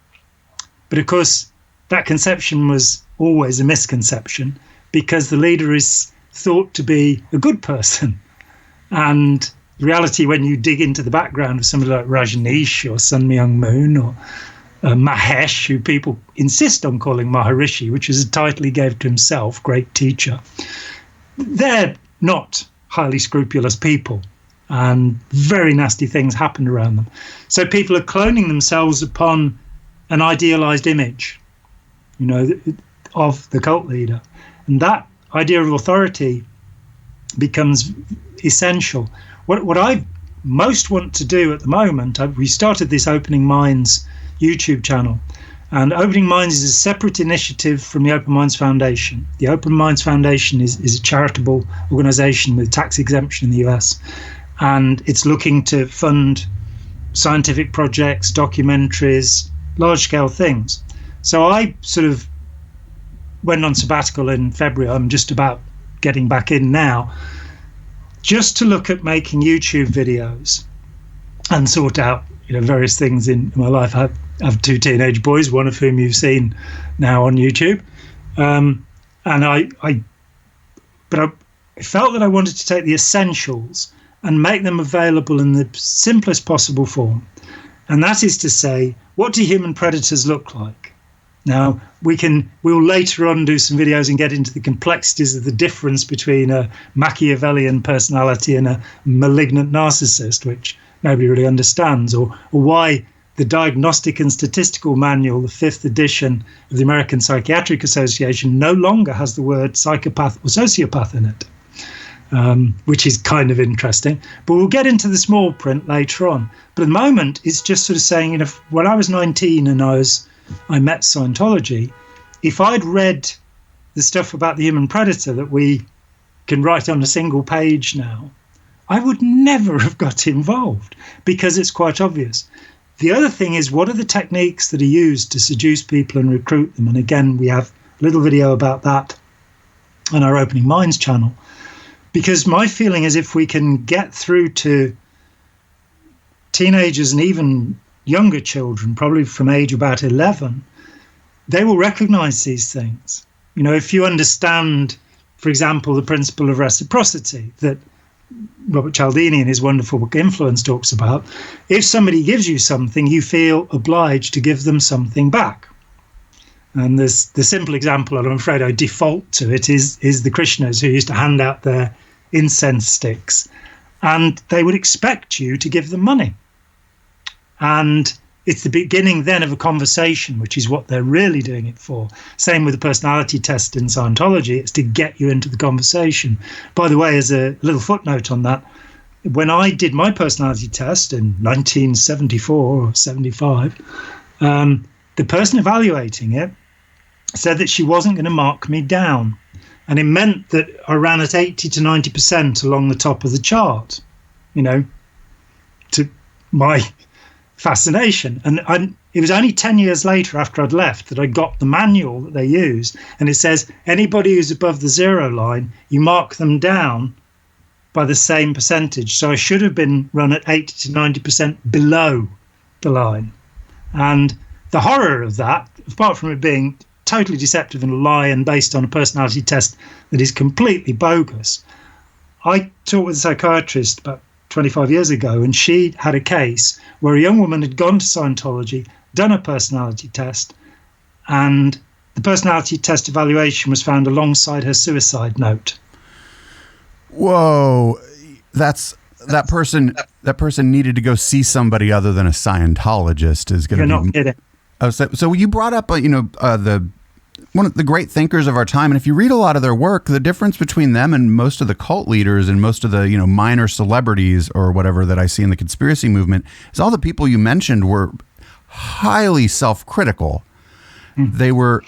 But of course, that conception was always a misconception because the leader is thought to be a good person. And the reality, when you dig into the background of somebody like Rajneesh or Sun Myung Moon or Mahesh, who people insist on calling Maharishi, which is a title he gave to himself, great teacher, they're not highly scrupulous people, and very nasty things happened around them. So people are cloning themselves upon an idealized image, of the cult leader. And that idea of authority becomes essential. What I most want to do at the moment, we started this Opening Minds YouTube channel, and Opening Minds is a separate initiative from the Open Minds Foundation. The Open Minds Foundation is a charitable organization with tax exemption in the US, and it's looking to fund scientific projects, documentaries, large-scale things. So I sort of went on sabbatical in February. I'm just about getting back in now, just to look at making YouTube videos and sort out, various things in my life. I have two teenage boys, one of whom you've seen now on YouTube, and I felt that I wanted to take the essentials and make them available in the simplest possible form. And that is to say, what do human predators look like? Now, we'll later on do some videos and get into the complexities of the difference between a Machiavellian personality and a malignant narcissist, which nobody really understands, or why the Diagnostic and Statistical Manual, the 5th edition of the American Psychiatric Association, no longer has the word psychopath or sociopath in it, which is kind of interesting. But we'll get into the small print later on. But at the moment, it's just sort of saying, when I was 19 and I met Scientology, if I'd read the stuff about the human predator that we can write on a single page now, I would never have got involved because it's quite obvious. The other thing is, what are the techniques that are used to seduce people and recruit them? And again, we have a little video about that on our Opening Minds channel. Because my feeling is if we can get through to teenagers and even younger children, probably from age about 11, they will recognize these things. If you understand, for example, the principle of reciprocity that Robert Cialdini in his wonderful book Influence talks about, if somebody gives you something, you feel obliged to give them something back. And the simple example, and I'm afraid I default to it, is the Krishnas who used to hand out their incense sticks, and they would expect you to give them money. And it's the beginning then of a conversation, which is what they're really doing it for. Same with the personality test in Scientology. It's to get you into the conversation. By the way, as a little footnote on that, when I did my personality test in 1974 or 75, the person evaluating it said that she wasn't going to mark me down. And it meant that I ran at 80 to 90% along the top of the chart, to my fascination. And it was only 10 years later after I'd left that I got the manual that they use. And it says anybody who's above the 0 line, you mark them down by the same percentage. So I should have been run at 80 to 90% below the line. And the horror of that, apart from it being totally deceptive and a lie and based on a personality test that is completely bogus, I talked with a psychiatrist about 25 years ago, and she had a case where a young woman had gone to Scientology, done a personality test, and the personality test evaluation was found alongside her suicide note. Whoa, that person needed to go see somebody other than a Scientologist is going to be. You're not kidding. Oh, so you brought up, one of the great thinkers of our time, and if you read a lot of their work, the difference between them and most of the cult leaders and most of the minor celebrities or whatever that I see in the conspiracy movement is all the people you mentioned were highly self-critical. They were,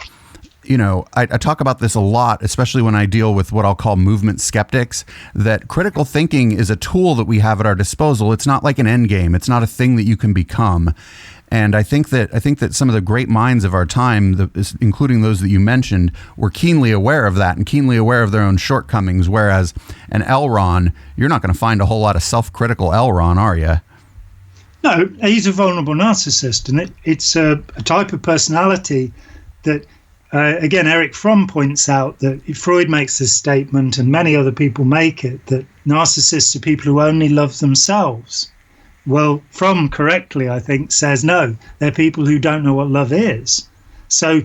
I talk about this a lot, especially when I deal with what I'll call movement skeptics, that critical thinking is a tool that we have at our disposal. It's not like an end game. It's not a thing that you can become. And I think that some of the great minds of our time, including those that you mentioned, were keenly aware of that and keenly aware of their own shortcomings. Whereas an L. Ron, you're not going to find a whole lot of self-critical L. Ron, are you? No, he's a vulnerable narcissist, and it's a type of personality that, again, Eric Fromm points out that Freud makes this statement, and many other people make it, that narcissists are people who only love themselves. Well, Fromm correctly, I think, says no, they're people who don't know what love is. So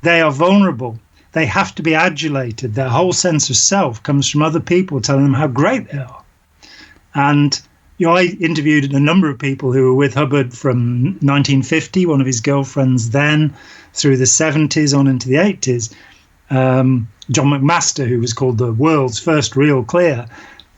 they are vulnerable. They have to be adulated. Their whole sense of self comes from other people telling them how great they are. And I interviewed a number of people who were with Hubbard from 1950, one of his girlfriends then, through the 70s on into the 80s. John McMaster, who was called the world's first real clear,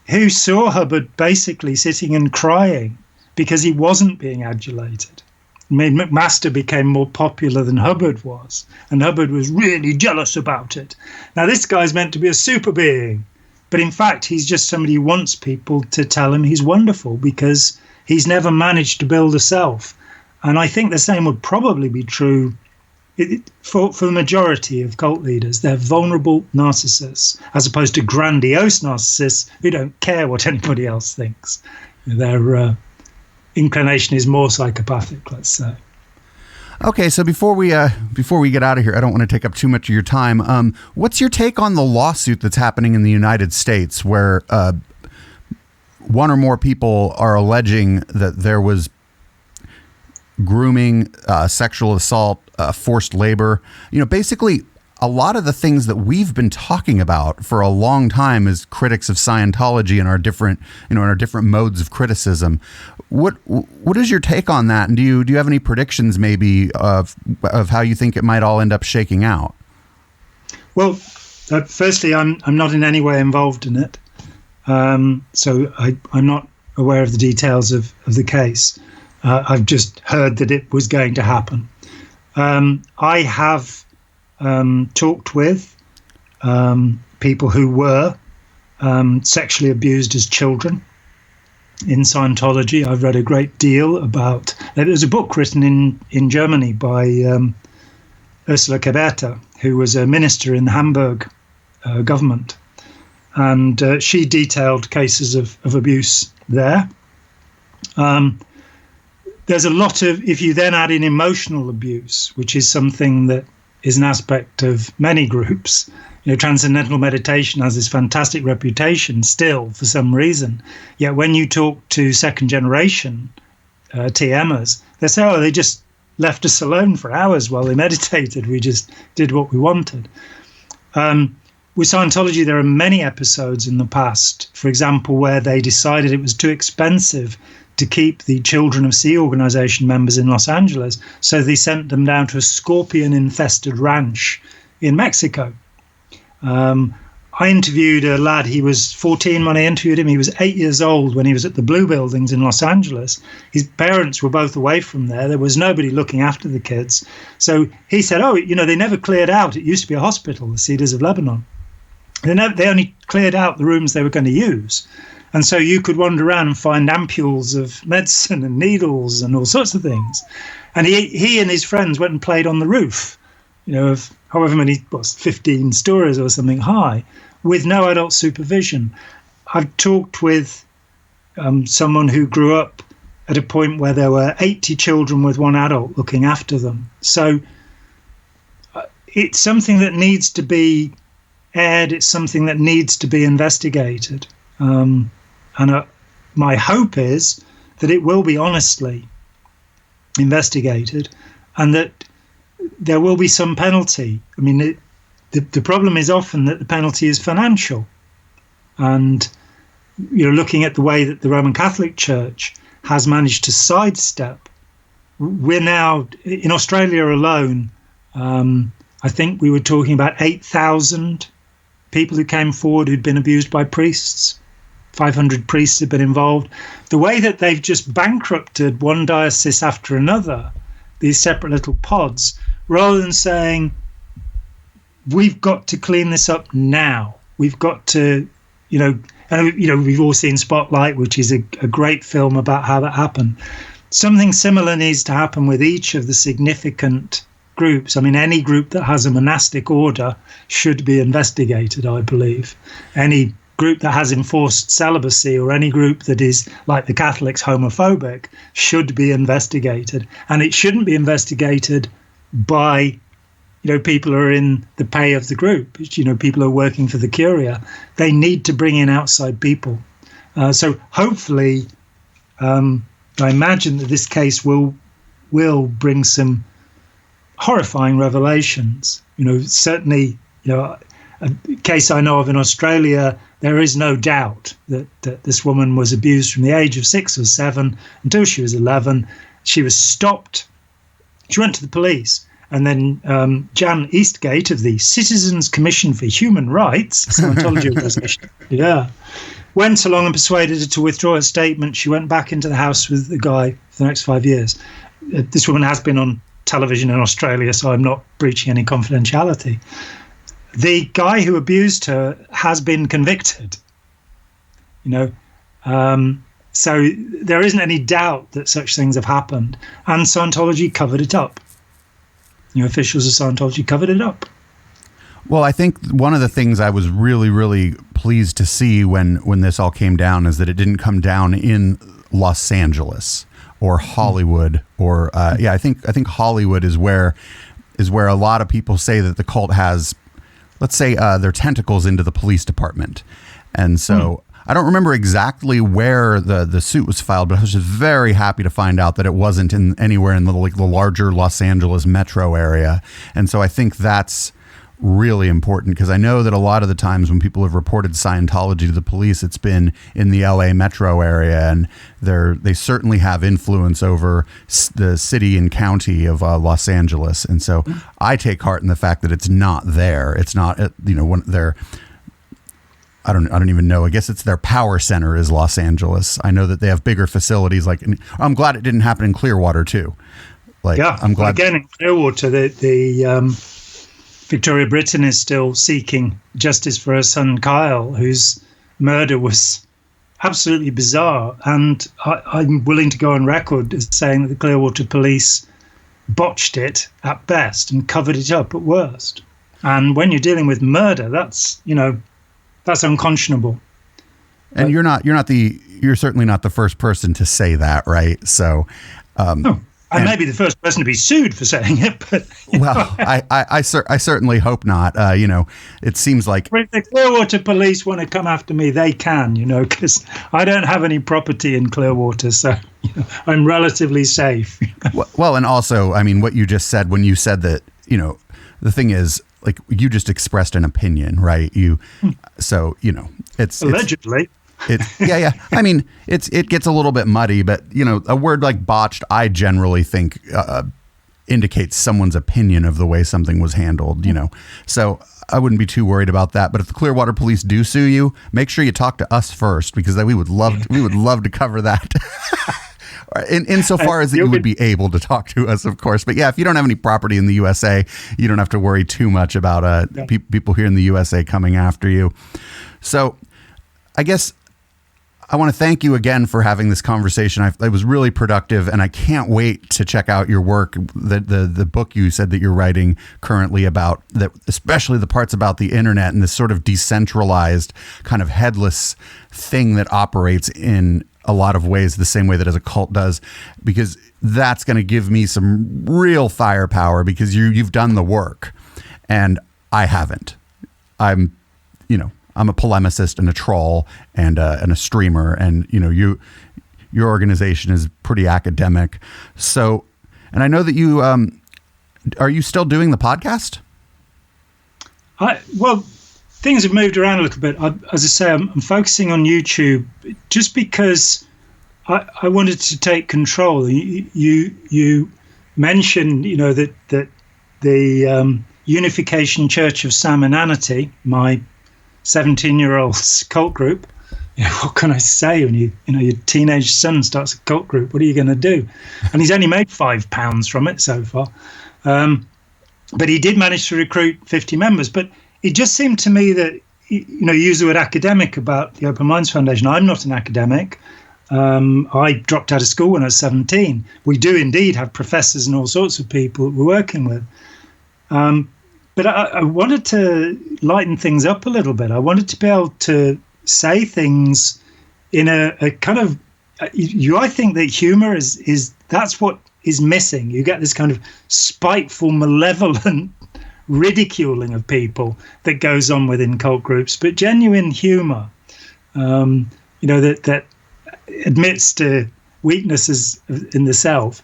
who saw Hubbard basically sitting and crying because he wasn't being adulated. I mean, McMaster became more popular than Hubbard was, and Hubbard was really jealous about it. Now, this guy's meant to be a super being, but in fact, he's just somebody who wants people to tell him he's wonderful because he's never managed to build a self. And I think the same would probably be true for the majority of cult leaders. They're vulnerable narcissists, as opposed to grandiose narcissists who don't care what anybody else thinks. Their inclination is more psychopathic, let's say. Okay, so before we get out of here, I don't want to take up too much of your time. What's your take on the lawsuit that's happening in the United States, where one or more people are alleging that there was grooming, sexual assault, forced labor? Basically, a lot of the things that we've been talking about for a long time as critics of Scientology and our different modes of criticism. What is your take on that? And do you have any predictions maybe of how you think it might all end up shaking out? Well, firstly, I'm not in any way involved in it, so I'm not aware of the details of the case. I've just heard that it was going to happen. I have talked with people who were sexually abused as children in Scientology. I've read a great deal about. There was a book written in Germany by Ursula Caberta, who was a minister in the Hamburg government, and she detailed cases of abuse there. There's a lot of, if you then add in emotional abuse, which is something that is an aspect of many groups. Transcendental meditation has this fantastic reputation still for some reason. Yet when you talk to second generation TMers, they say, oh, they just left us alone for hours while they meditated. We just did what we wanted. With Scientology, there are many episodes in the past, for example, where they decided it was too expensive to keep the Children of Sea organization members in Los Angeles, so they sent them down to a scorpion-infested ranch in Mexico. I interviewed a lad. He was 14 when I interviewed him. He was 8 years old when he was at the Blue Buildings in Los Angeles. His parents were both away from there. There was nobody looking after the kids. So he said, oh, they never cleared out. It used to be a hospital, the Cedars of Lebanon. They only cleared out the rooms they were going to use. And so you could wander around and find ampules of medicine and needles and all sorts of things. And he and his friends went and played on the roof, of however many, 15 stories or something high, with no adult supervision. I've talked with someone who grew up at a point where there were 80 children with one adult looking after them. So it's something that needs to be aired. It's something that needs to be investigated. My hope is that it will be honestly investigated and that there will be some penalty. I mean, the problem is often that the penalty is financial. And, looking at the way that the Roman Catholic Church has managed to sidestep, we're now, in Australia alone, I think we were talking about 8,000 people who came forward who'd been abused by priests. 500 priests have been involved. The way that they've just bankrupted one diocese after another, these separate little pods, rather than saying, we've got to clean this up now. We've got to, we've all seen Spotlight, which is a great film about how that happened. Something similar needs to happen with each of the significant groups. I mean, any group that has a monastic order should be investigated, I believe. Any group that has enforced celibacy or any group that is, like the Catholics, homophobic, should be investigated. And it shouldn't be investigated by, people who are in the pay of the group, people who are working for the Curia. They need to bring in outside people. So hopefully, I imagine that this case will bring some horrifying revelations. Certainly, a case I know of in Australia, there is no doubt that this woman was abused from the age of 6 or 7 until she was 11. She was stopped. She went to the police. And then Jan Eastgate of the Citizens Commission for Human Rights, Scientology organization, went along and persuaded her to withdraw her statement. She went back into the house with the guy for the next 5 years. This woman has been on television in Australia, so I'm not breaching any confidentiality. The guy who abused her has been convicted, so there isn't any doubt that such things have happened, and Scientology covered it up. Officials of Scientology covered it up. Well, I think one of the things I was really, really pleased to see when this all came down is that it didn't come down in Los Angeles or Hollywood or I think Hollywood is where a lot of people say that the cult has, let's say, their tentacles into the police department. And so I don't remember exactly where the suit was filed, but I was just very happy to find out that it wasn't anywhere in the larger Los Angeles metro area. And so I think that's really important, because I know that a lot of the times when people have reported Scientology to the police, it's been in the LA metro area, and they certainly have influence over the city and county of Los Angeles. And so I take heart in the fact that it's not there. It's not, when they're, I don't even know. I guess it's their power center is Los Angeles. I know that they have bigger facilities. I'm glad it didn't happen in Clearwater too. I'm glad. Again, in Clearwater, the Victoria Britton is still seeking justice for her son Kyle, whose murder was absolutely bizarre. And I'm willing to go on record as saying that the Clearwater police botched it at best and covered it up at worst. And when you're dealing with murder, that's unconscionable. And you're certainly not the first person to say that, right? So, no. I may be the first person to be sued for saying it, but well, I certainly hope not. It seems like if the Clearwater police want to come after me, they can. Because I don't have any property in Clearwater, so I'm relatively safe. Well, and also, I mean, what you just said when you said that, the thing is, like, you just expressed an opinion, right? It's allegedly. Yeah. I mean, it gets a little bit muddy, but a word like botched, I generally think indicates someone's opinion of the way something was handled. So I wouldn't be too worried about that. But if the Clearwater police do sue you, make sure you talk to us first, because we would love to cover that. Insofar as that you would be able to talk to us, of course. But yeah, if you don't have any property in the USA, you don't have to worry too much about people here in the USA coming after you. So I guess I want to thank you again for having this conversation. It was really productive, and I can't wait to check out your work, the book you said that you're writing currently about that, especially the parts about the internet and this sort of decentralized kind of headless thing that operates in a lot of ways the same way that as a cult does, because that's going to give me some real firepower, because you've done the work and I haven't. I'm a polemicist and a troll and a streamer, and your organization is pretty academic. So, and I know that you are you still doing the podcast? Well, things have moved around a little bit. As I say, I'm focusing on YouTube just because I wanted to take control. You mentioned that the Unification Church of Salmonanity, my 17-year-old's cult group. What can I say when your teenage son starts a cult group? What are you going to do? And he's only made £5 from it so far. But he did manage to recruit 50 members. But it just seemed to me that, you use the word academic about the Open Minds Foundation. I'm not an academic. I dropped out of school when I was 17. We do indeed have professors and all sorts of people that we're working with. But I wanted to lighten things up a little bit. I wanted to be able to say things in a kind of, I think that humor is that's what is missing. You get this kind of spiteful, malevolent ridiculing of people that goes on within cult groups, but genuine humor, that admits to weaknesses in the self.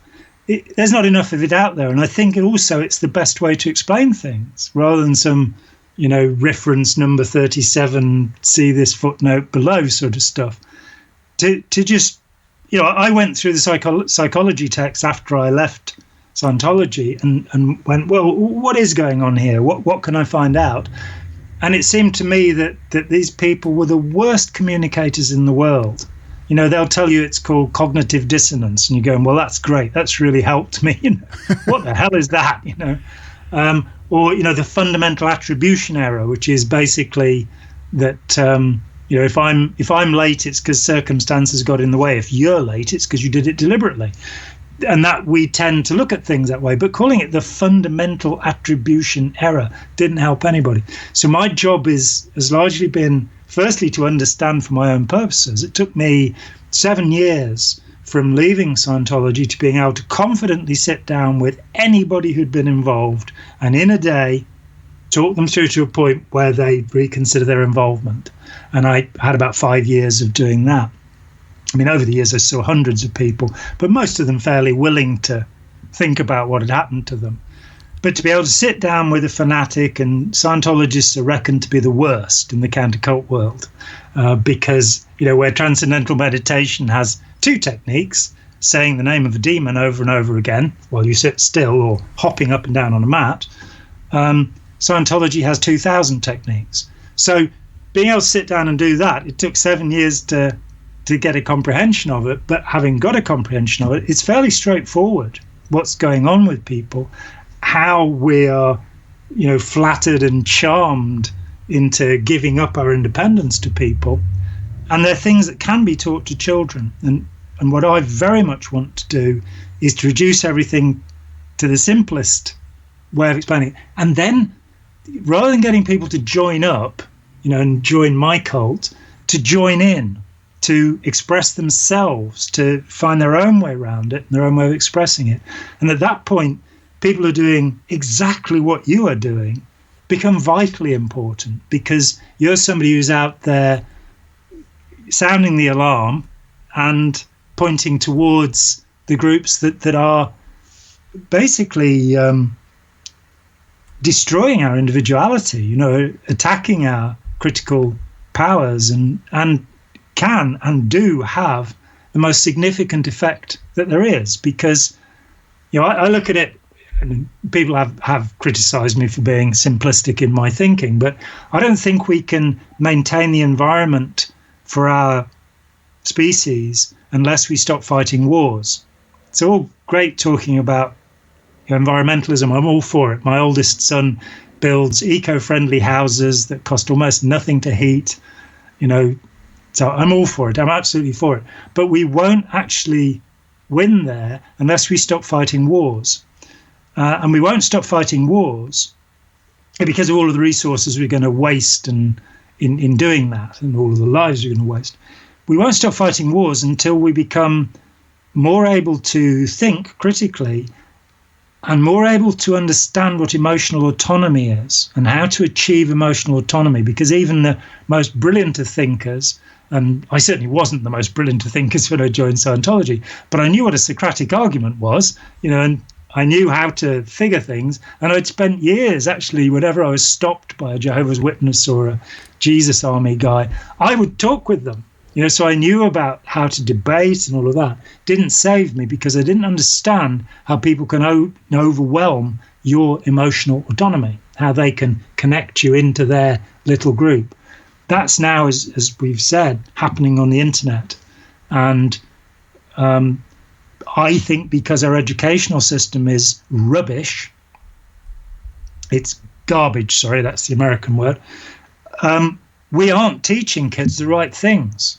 There's not enough of it out there, and I think also it's the best way to explain things, rather than some, reference number 37, see this footnote below sort of stuff. To just, I went through the psychology text after I left Scientology and went, well, what is going on here? What can I find out? And it seemed to me that these people were the worst communicators in the world. They'll tell you it's called cognitive dissonance, and you're going, well, that's great. That's really helped me. What the hell is that? Or the fundamental attribution error, which is basically that, if I'm late, it's because circumstances got in the way. If you're late, it's because you did it deliberately. And that we tend to look at things that way. But calling it the fundamental attribution error didn't help anybody. So my job has largely been, firstly, to understand for my own purposes. It took me 7 years from leaving Scientology to being able to confidently sit down with anybody who'd been involved and in a day talk them through to a point where they reconsider their involvement. And I had about 5 years of doing that. I mean, over the years, I saw hundreds of people, but most of them fairly willing to think about what had happened to them. But to be able to sit down with a fanatic, and Scientologists are reckoned to be the worst in the counter-cult world, because, where transcendental meditation has two techniques, saying the name of a demon over and over again while you sit still or hopping up and down on a mat, Scientology has 2,000 techniques. So being able to sit down and do that, it took 7 years to get a comprehension of it. But having got a comprehension of it, it's fairly straightforward what's going on with people, how we are, flattered and charmed into giving up our independence to people. And they're things that can be taught to children. And what I very much want to do is to reduce everything to the simplest way of explaining it. And then, rather than getting people to join up, and join my cult, to join in, to express themselves, to find their own way around it, and their own way of expressing it. And at that point, people who are doing exactly what you are doing become vitally important, because you're somebody who's out there sounding the alarm and pointing towards the groups that are basically destroying our individuality, attacking our critical powers, and can and do have the most significant effect that there is. Because I look at it, and people have criticized me for being simplistic in my thinking, but I don't think we can maintain the environment for our species unless we stop fighting wars. It's all great talking about environmentalism. I'm all for it. My oldest son builds eco-friendly houses that cost almost nothing to heat, so I'm all for it. I'm absolutely for it. But we won't actually win there unless we stop fighting wars. And we won't stop fighting wars because of all of the resources we're going to waste and in doing that, and all of the lives we're going to waste. We won't stop fighting wars until we become more able to think critically and more able to understand what emotional autonomy is and how to achieve emotional autonomy. Because even the most brilliant of thinkers, and I certainly wasn't the most brilliant of thinkers when I joined Scientology, but I knew what a Socratic argument was, and I knew how to figure things. And I'd spent years, actually, whenever I was stopped by a Jehovah's Witness or a Jesus Army guy, I would talk with them. So I knew about how to debate and all of that. Didn't save me because I didn't understand how people can overwhelm your emotional autonomy, how they can connect you into their little group. That's now, as we've said, happening on the internet. And I think because our educational system is rubbish, it's garbage, sorry, that's the American word, we aren't teaching kids the right things.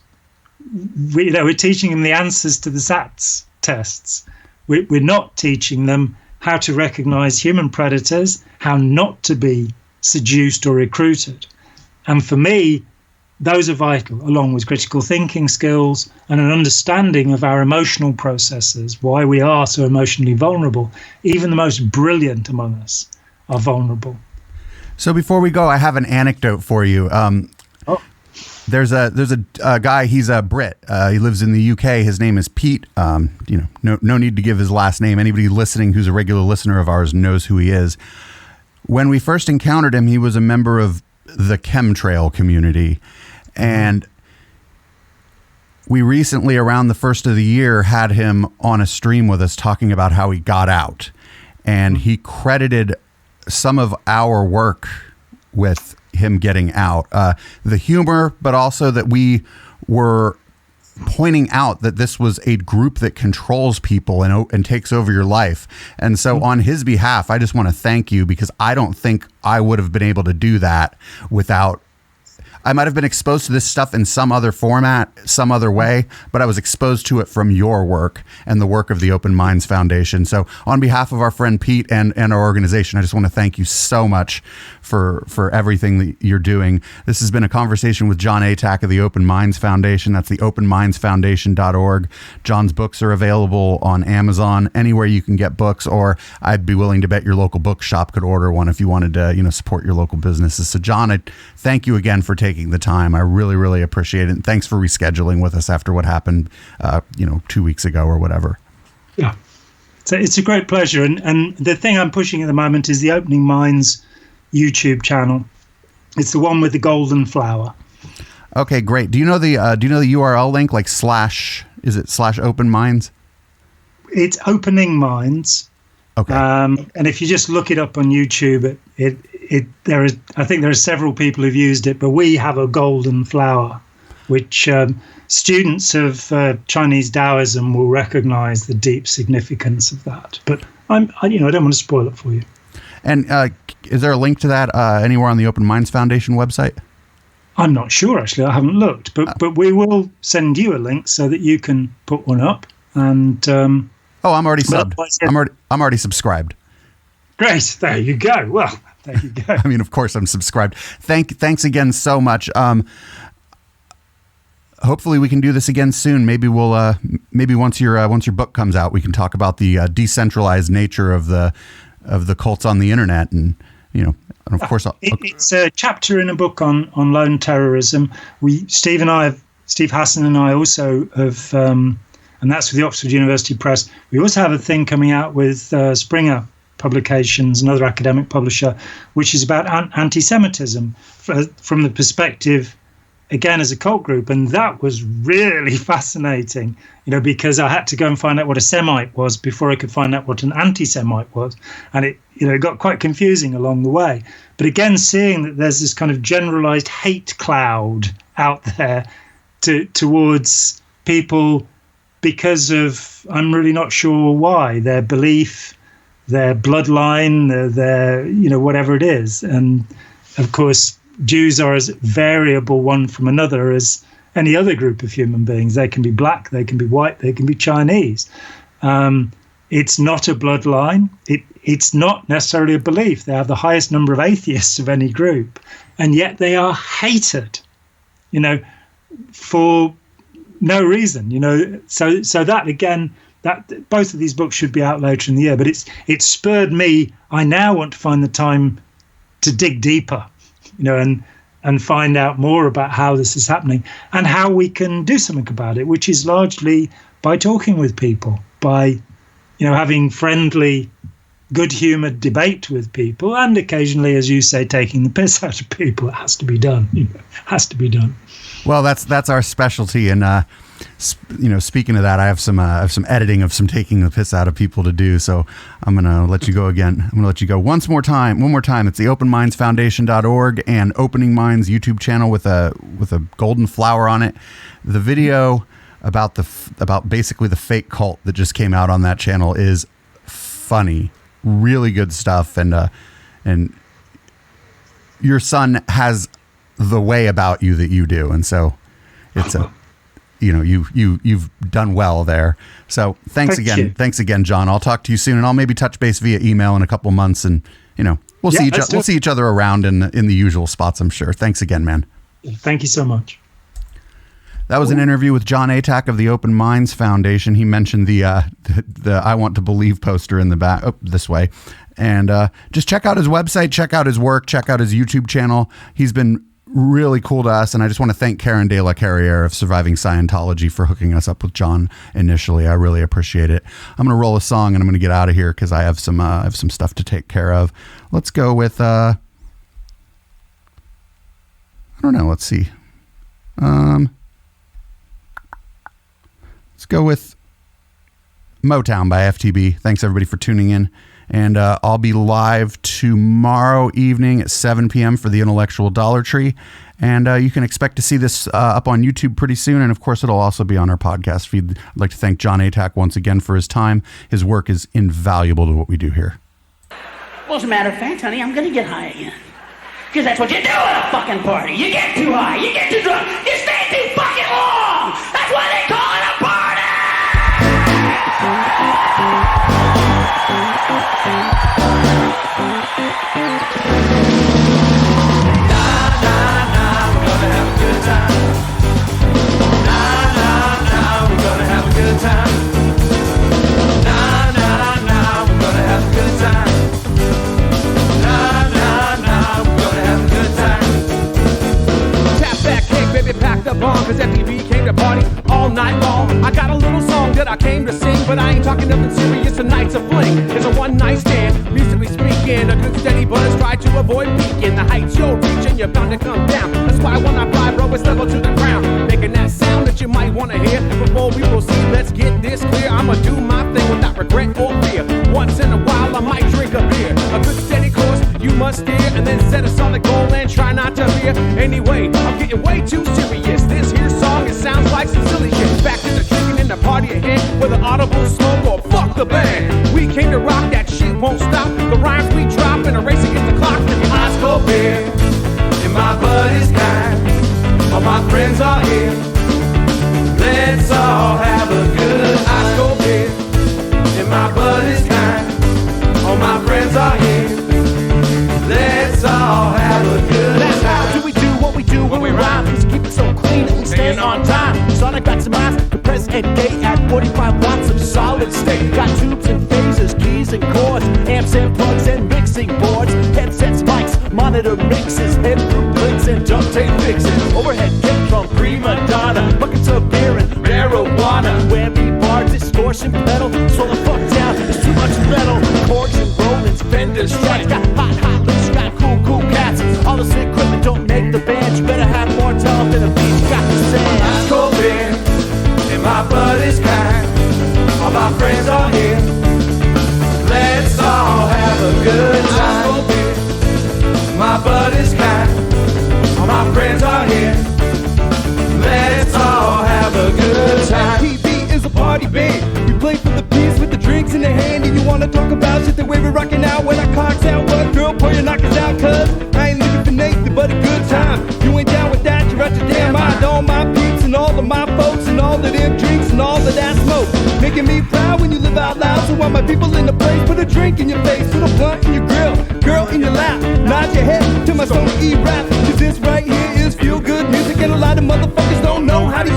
We're teaching them the answers to the SATs tests. We're not teaching them how to recognize human predators, how not to be seduced or recruited. And for me, those are vital, along with critical thinking skills and an understanding of our emotional processes, why we are so emotionally vulnerable. Even the most brilliant among us are vulnerable. So before we go, I have an anecdote for you. There's a guy, he's a Brit. He lives in the UK. His name is Pete. No need to give his last name. Anybody listening who's a regular listener of ours knows who he is. When we first encountered him, he was a member of the chemtrail community. And we recently, around the first of the year, had him on a stream with us talking about how he got out. And he credited some of our work with him getting out, the humor, but also that we were pointing out that this was a group that controls people and takes over your life. And so on his behalf, I just want to thank you, because I don't think I would have been able to do that without. I might have been exposed to this stuff in some other format, some other way, but I was exposed to it from your work and the work of the Open Minds Foundation. So on behalf of our friend Pete and our organization, I just want to thank you so much for everything that you're doing. This has been a conversation with Jon Atack of the Open Minds Foundation. That's the openmindsfoundation.org. Jon's books are available on Amazon, anywhere you can get books, or I'd be willing to bet your local bookshop could order one if you wanted to, support your local businesses. So Jon, I thank you again for taking the time. I really, really appreciate it. And thanks for rescheduling with us after what happened, 2 weeks ago or whatever. Yeah. So it's a great pleasure. And the thing I'm pushing at the moment is the Opening Minds YouTube channel. It's the one with the golden flower. Okay, great. Do you know the URL link, like is it /Open Minds? It's Opening Minds. Okay. And if you just look it up on YouTube, I think there are several people who've used it, but we have a golden flower, which students of Chinese Taoism will recognize the deep significance of that. But I don't want to spoil it for you. And is there a link to that anywhere on the Open Minds Foundation website? I'm not sure, actually. I haven't looked, but we will send you a link so that you can put one up. And I'm already subbed. I'm already subscribed. Great. There you go. Well, there you go. I mean, of course, I'm subscribed. Thanks again so much. Hopefully, we can do this again soon. Maybe we'll maybe once your book comes out, we can talk about the decentralized nature of the cults on the internet, and of course, it's a chapter in a book on lone terrorism. Steve Hassan and I also have, and that's with the Oxford University Press. We also have a thing coming out with Springer Publications, another academic publisher, which is about anti-Semitism from the perspective, again, as a cult group. And that was really fascinating, because I had to go and find out what a Semite was before I could find out what an anti-Semite was. And it got quite confusing along the way. But again, seeing that there's this kind of generalized hate cloud out there towards people because of, I'm really not sure why, their belief, their bloodline, their whatever it is. And of course, Jews are as variable one from another as any other group of human beings. They can be black, they can be white, they can be Chinese. It's not a bloodline. It's not necessarily a belief. They have the highest number of atheists of any group, and yet they are hated, for no reason. So that again, that both of these books should be out later in the year. But it spurred me. I now want to find the time to dig deeper, and find out more about how this is happening and how we can do something about it, which is largely by talking with people, by, having friendly, good-humored debate with people, and occasionally, as you say, taking the piss out of people. It has to be done. Has to be done. Well, that's our specialty, and speaking of that, I have some editing of some taking the piss out of people to do. So I'm gonna let you go again. I'm gonna let you go one more time. It's the openmindsfoundation.org and Opening Minds YouTube channel with a golden flower on it. The video about basically the fake cult that just came out on that channel is funny, really good stuff, and your son has the way about you that you do, and so it's you've done well there. So thanks again, John. I'll talk to you soon, and I'll maybe touch base via email in a couple months, and we'll see each other around in the usual spots, I'm sure. Thanks again, man. Thank you so much. That was an interview with Jon Atack of the Open Minds Foundation. He mentioned the I Want to Believe poster in the back, this way. And just check out his website, check out his work, check out his YouTube channel. He's been really cool to us, and I just want to thank Karen De La Carriere of Surviving Scientology for hooking us up with John initially. I really appreciate it. I'm going to roll a song, and I'm going to get out of here because I have some stuff to take care of. Let's go with I don't know. Let's see. Let's go with Motown by FTB. Thanks everybody for tuning in. And I'll be live tomorrow evening at 7 p.m. for the Intellectual Dollar Tree. And you can expect to see this up on YouTube pretty soon. And of course, it'll also be on our podcast feed. I'd like to thank Jon Atack once again for his time. His work is invaluable to what we do here. Well, as a matter of fact, honey, I'm going to get high again. Because that's what you do at a fucking party. You get too high, you get too drunk, you stay too fucking long. That's why they call it a party! Pack the bomb, cause FTV came to party all night long. I got a little song that I came to sing, but I ain't talking nothing serious, tonight's a try to avoid peaking. The heights you're reaching, you're bound to come down. That's why when I fly, bro, it's level to the ground. Making that sound that you might want to hear. Before we proceed, let's get this clear. I'ma do my thing without regret or fear. Once in a while, I might drink a beer. A good steady course you must steer, and then set a solid goal and try not to veer. Anyway, I'm getting way too serious. This here song, it sounds like some silly shit. Back to the drinking and the party ahead with an audible smoke or fuck the band. We came to rock, that shit won't stop. The rhymes we drop and a race against the clock. And your eyes go beer, and my buddy's kind. All my friends are here. Let's all have a good ice cold beer, and my buddy's kind. All my friends are here. Let's all have a good time. How do we do what we do when we rhyme? Just keep it so clean and we stay on time. Sonic got some eyes, compressed and gate at 45 watts of solid state. Got tubes and phasers, keys and chords, amps and plugs and mixing boards, headsets, mics, monitor mixes, headroom blinks and duct tape fixes. Overhead kick drum, prima donna, buckets of beer and marijuana. Whammy bar, distortion pedal, slow the fuck down. There's too much metal, chords and rollins, Fender strikes. Got hot looks, got cool cats. All this equipment don't make the band. You better have more talent than a beach got to say. Ice cold beer, and my buddy's kind. All my friends are here. Let's all have a good time. Ice cold beer, my buddy's kind. All my friends are here. Let's all have a good time. PB is a party band. We play for the peace with the drinks in the hand. And you wanna talk about shit the way we're rocking out when our cocks out. What girl, pull your knockers out, cuz I ain't looking for Nathan, but a good time. You ain't down with that, you're out your damn mind. All my peeps and all of my folks and all of them drinks and all of that smoke, making me proud when you live out loud. So while my people in the place, put a drink in your face, put a blunt in your grill, girl in your lap, nod your head to my song E-rap. Cause this right here is feel good music, and a lot of motherfuckers don't know how to